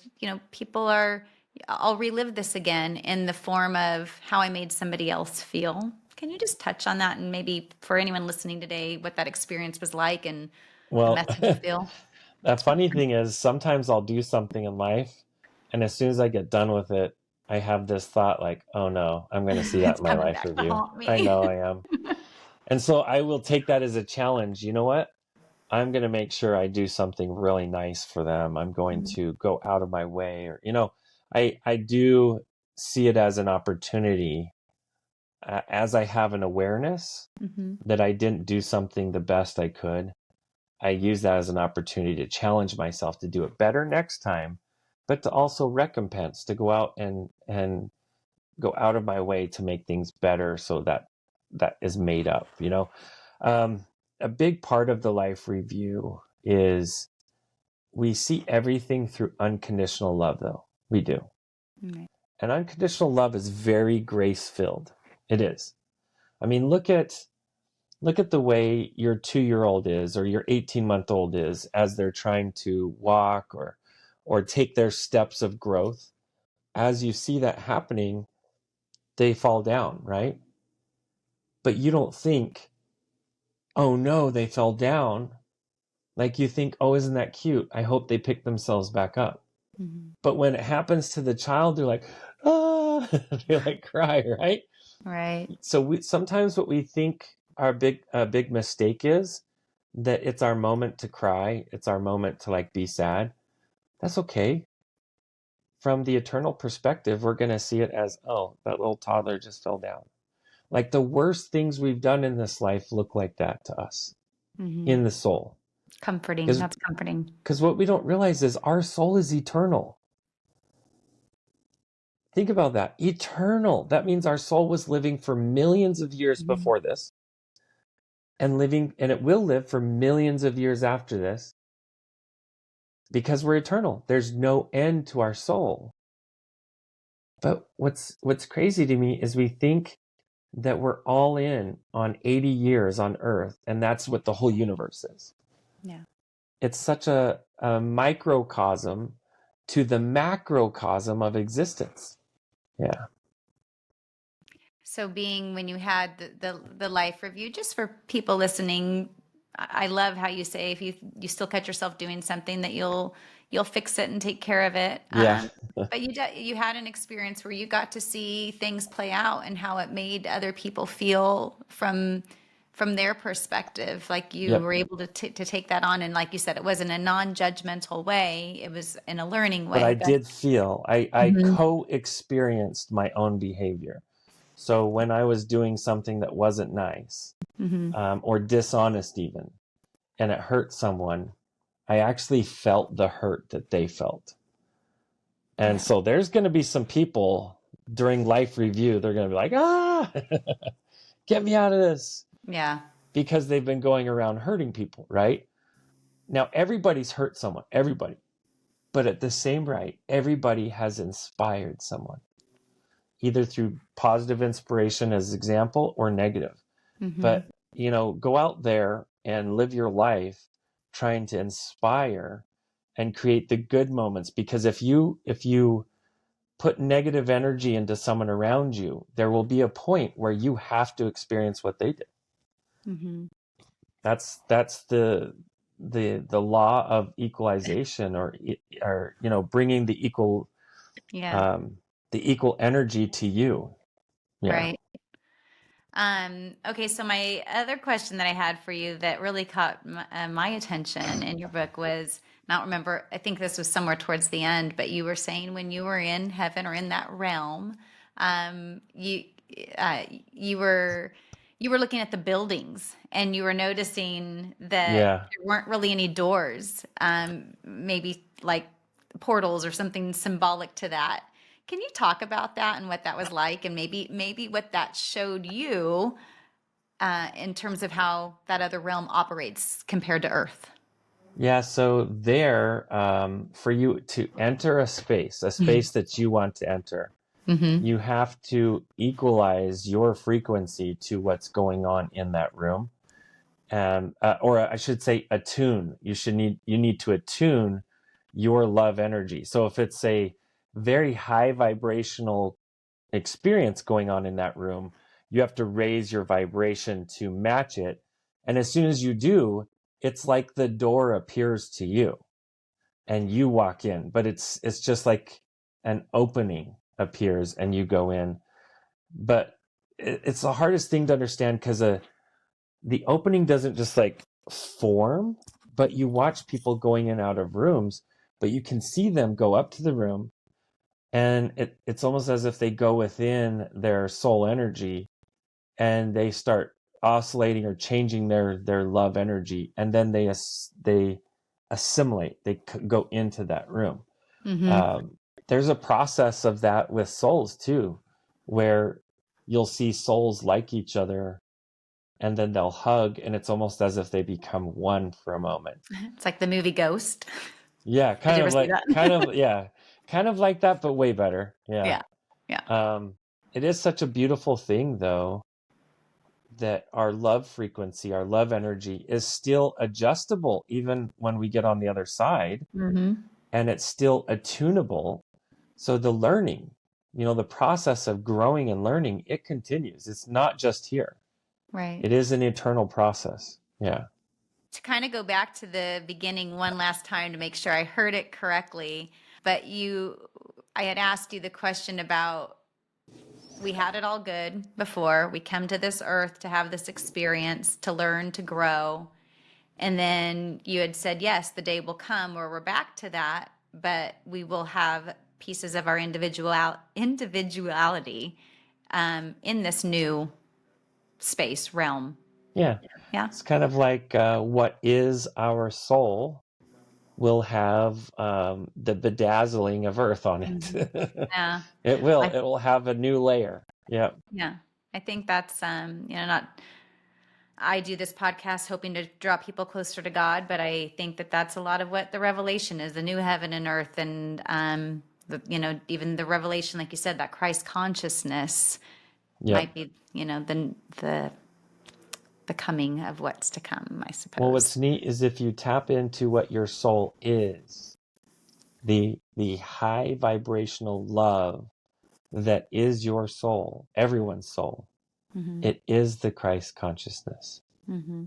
people are, I'll relive this again in the form of how I made somebody else feel. Can you just touch on that, and maybe for anyone listening today, what that experience was like and the Well, message you feel? the funny thing is sometimes I'll do something in life, and as soon as I get done with it, I have this thought like, oh no, I'm going to see that It's in my coming life back to review. haunt I me. know I am. And so I will take that as a challenge. You know what? I'm going to make sure I do something really nice for them. I'm going to go out of my way, or, I do see it as an opportunity, as I have an awareness Hmm. that I didn't do something the best I could. I use that as an opportunity to challenge myself to do it better next time, but to also recompense, to go out and go out of my way to make things better, so that that is made up. Um, a big part of the life review is we see everything through unconditional love, though. We do. Right. And unconditional love is very grace filled. It is. I mean, look at the way your 2-year old is, or your 18-month-old is, as they're trying to walk or take their steps of growth. As you see that happening, they fall down, right? But you don't think, oh no, they fell down. Like, you think, oh, isn't that cute? I hope they pick themselves back up. Hmm. But when it happens to the child, they're like, ah, they like cry, right? Right. So sometimes what we think our big mistake is that it's our moment to cry, it's our moment to like be sad. That's okay. From the eternal perspective, we're going to see it as, oh, that little toddler just fell down. Like, the worst things we've done in this life look like that to us Hmm. in the soul. Comforting. Because That's comforting. what we don't realize is our soul is eternal. Think about that. Eternal. That means our soul was living for millions of years Mhm. before this, and it will live for millions of years after this, because we're eternal. There's no end to our soul. But what's crazy to me is we think that we're all in on 80 years on Earth, and that's what the whole universe is. Yeah. It's such a microcosm to the macrocosm of existence. Yeah. So being when you had the life review, just for people listening, I love how you say if you still catch yourself doing something, that you'll fix it and take care of it. Yeah. But you had an experience where you got to see things play out and how it made other people feel from their perspective. Like, you Yep. were able to take that on, and like you said, it was in a non-judgmental way. It was in a learning But I way. But did feel I Mhm. co-experienced my own behavior. So when I was doing something that wasn't nice, Mhm. or dishonest even, and it hurt someone, I actually felt the hurt that they felt. And Yeah. so there's going to be some people during life review, they're going to be like, ah, get me out of this, Yeah. because they've been going around hurting people, right? Now, everybody's hurt someone, everybody. But at the same right, everybody has inspired someone, either through positive inspiration as example or negative. Hmm. But, go out there and live your life trying to inspire and create the good moments, because if you put negative energy into someone around you, there will be a point where you have to experience what they did. Hmm. That's the law of equalization, or bringing Yeah. um, the equal energy to you. Yeah. Right. Okay, so my other question that I had for you that really caught my attention in your book was, and I don't remember, I think this was somewhere towards the end, but you were saying when you were in heaven or in that realm, um, you uh, you were you were looking at the buildings and you were noticing that Yeah. there weren't really any doors, maybe like portals or something symbolic to that. Can you talk about that and what that was like, and maybe what that showed you in terms of how that other realm operates compared to Earth? Yeah, so there, for you to enter a space that you want to enter, Mm-hmm. you have to equalize your frequency to what's going on in that room. And or I should say attune. You need to attune your love energy. So if it's a very high vibrational experience going on in that room, you have to raise your vibration to match it. And as soon as you do, it's like the door appears to you and you walk in, but it's just like an opening appears and you go in. But it's the hardest thing to understand because the opening doesn't just like form, but you watch people going in and out of rooms, but you can see them go up to the room, and it's almost as if they go within their soul energy and they start oscillating or changing their love energy, and then they assimilate, go into that room. Mm-hmm. um, there's a process of that with souls too, where you'll see souls like each other and then they'll hug and it's almost as if they become one for a moment. It's like the movie Ghost. Yeah, Did you ever see that? kind of like that, but way better. Yeah. Yeah. Yeah. um it is such a beautiful thing though, that our love frequency, our love energy is still adjustable even when we get on the other side, Mm-hmm. and it's still attunable. So the learning, the process of growing and learning, it continues. It's not just here. Right. It is an eternal process. Yeah. To kind of go back to the beginning one last time to make sure I heard it correctly, but I had asked you the question about, we had it all good before we come to this earth to have this experience, to learn, to grow. And then you had said, yes, the day will come where we're back to that, but we will have pieces of our individuality in this new space realm. Yeah. Yeah. It's kind of like what is our soul will have the bedazzling of earth on it. Mhm. Yeah. It will. I It will have a new layer. Yeah. Yeah. I think that's not I do this podcast hoping to draw people closer to God, but I think that that's a lot of what the revelation is, the new heaven and earth, and even the revelation, like you said, that Christ consciousness Yep. might be, the coming of what's to come, I Well, suppose. what's neat is if you tap into what your soul is, the high vibrational love that is your soul, everyone's soul, Mm-hmm. it is the Christ consciousness. Mm-hmm.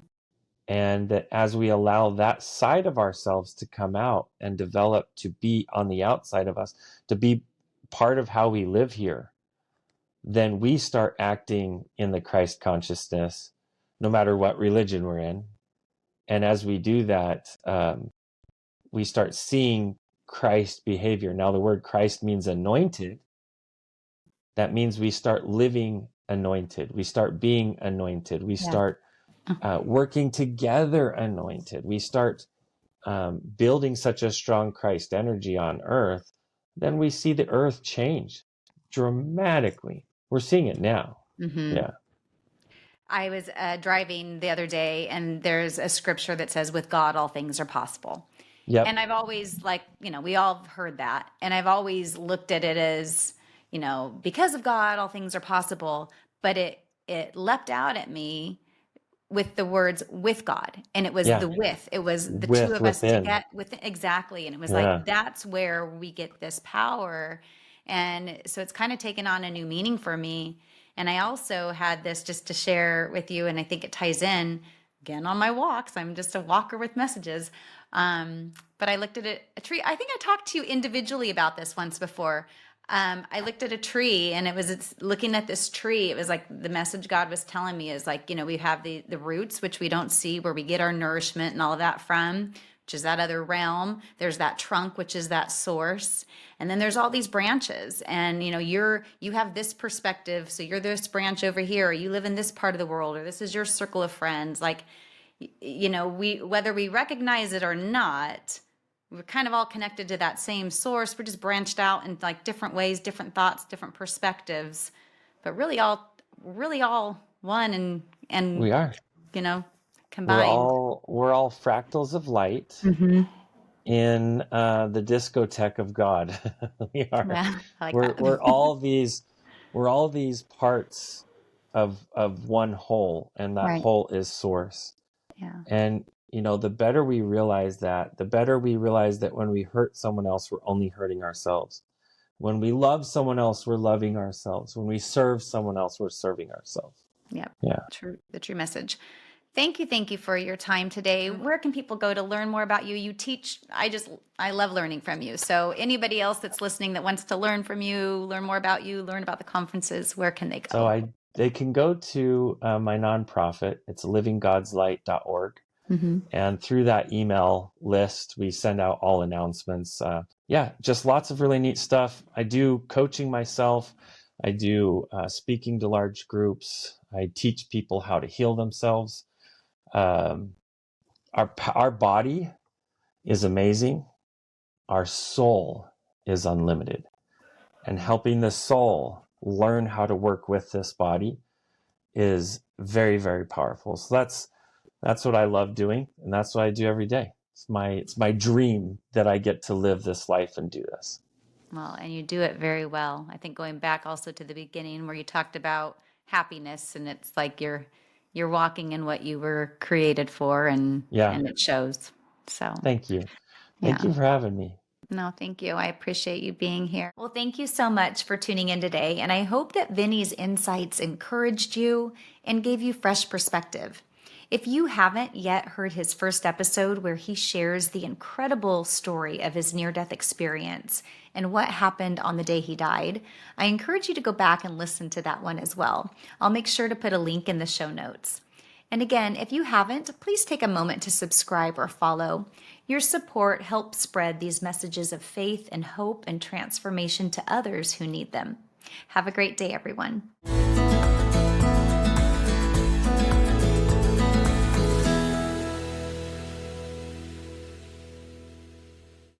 And that as we allow that side of ourselves to come out and develop to be on the outside of us, to be part of how we live here, then we start acting in the Christ consciousness, no matter what religion we're in. And as we do that, we start seeing Christ behavior. Now, the word Christ means anointed. That means we start living anointed. We start being anointed. We Yeah. start working together anointed. We start building such a strong Christ energy on earth. Then we see the earth change dramatically. We're seeing it now. Mm-hmm. Yeah. I was driving the other day, and there's a scripture that says, with God, all things are possible. Yep. And I've always, like, we all have heard that. And I've always looked at it as, because of God, all things are possible. But it leapt out at me with the words with God. And it was Yeah. it was the two With of us within. together with exactly. And it was Yeah. like, that's where we get this power. And so it's kind of taken on a new meaning for me. And I also had this just to share with you, and I think it ties in again on my walks. I'm just a walker with messages. But I looked at a tree. I think I talked to you individually about this once before. I looked at a tree, and it's looking at this tree. It was like the message God was telling me is like, we have the roots, which we don't see, where we get our nourishment and all of that from. which is that other realm. There's that trunk, which is that source. And then there's all these branches. And you have this perspective. So you're this branch over here, or you live in this part of the world, or this is your circle of friends. Like, we, whether we recognize it or not, we're kind of all connected to that same source. We're just branched out in like different ways, different thoughts, different perspectives, but really all one and We are. combined. We're all fractals of light Mm-hmm. in the discotheque of God. We are. Yeah, I like We're that. we're all these we're all these parts of one whole, and that Right. whole is source. Yeah. And the better we realize that, the better we realize that when we hurt someone else, we're only hurting ourselves. When we love someone else, we're loving ourselves. When we serve someone else, we're serving ourselves. Yep. Yeah. The true message. Thank you for your time today. Where can people go to learn more about you? You teach. I love learning from you. So anybody else that's listening that wants to learn from you, learn more about you, learn about the conferences, where can they go? So they can go to my nonprofit. It's livinggodslight.org. Mm-hmm. And through that email list, we send out all announcements. Just lots of really neat stuff. I do coaching myself. I do speaking to large groups. I teach people how to heal themselves. Our body is amazing. Our soul is unlimited. And helping the soul learn how to work with this body is very, very powerful. So that's what I love doing, and that's what I do every day. It's my dream that I get to live this life and do this. Well, and you do it very well. I think going back also to the beginning where you talked about happiness, and it's like you're walking in what you were created for, and Yeah. it shows. So Thank you. yeah. Thank you for having me. No, thank you. I appreciate you being here. Well, thank you so much for tuning in today. And I hope that Vinney's insights encouraged you and gave you fresh perspective. If you haven't yet heard his first episode where he shares the incredible story of his near-death experience and what happened on the day he died, I encourage you to go back and listen to that one as well. I'll make sure to put a link in the show notes. And again, if you haven't, please take a moment to subscribe or follow. Your support helps spread these messages of faith and hope and transformation to others who need them. Have a great day, everyone.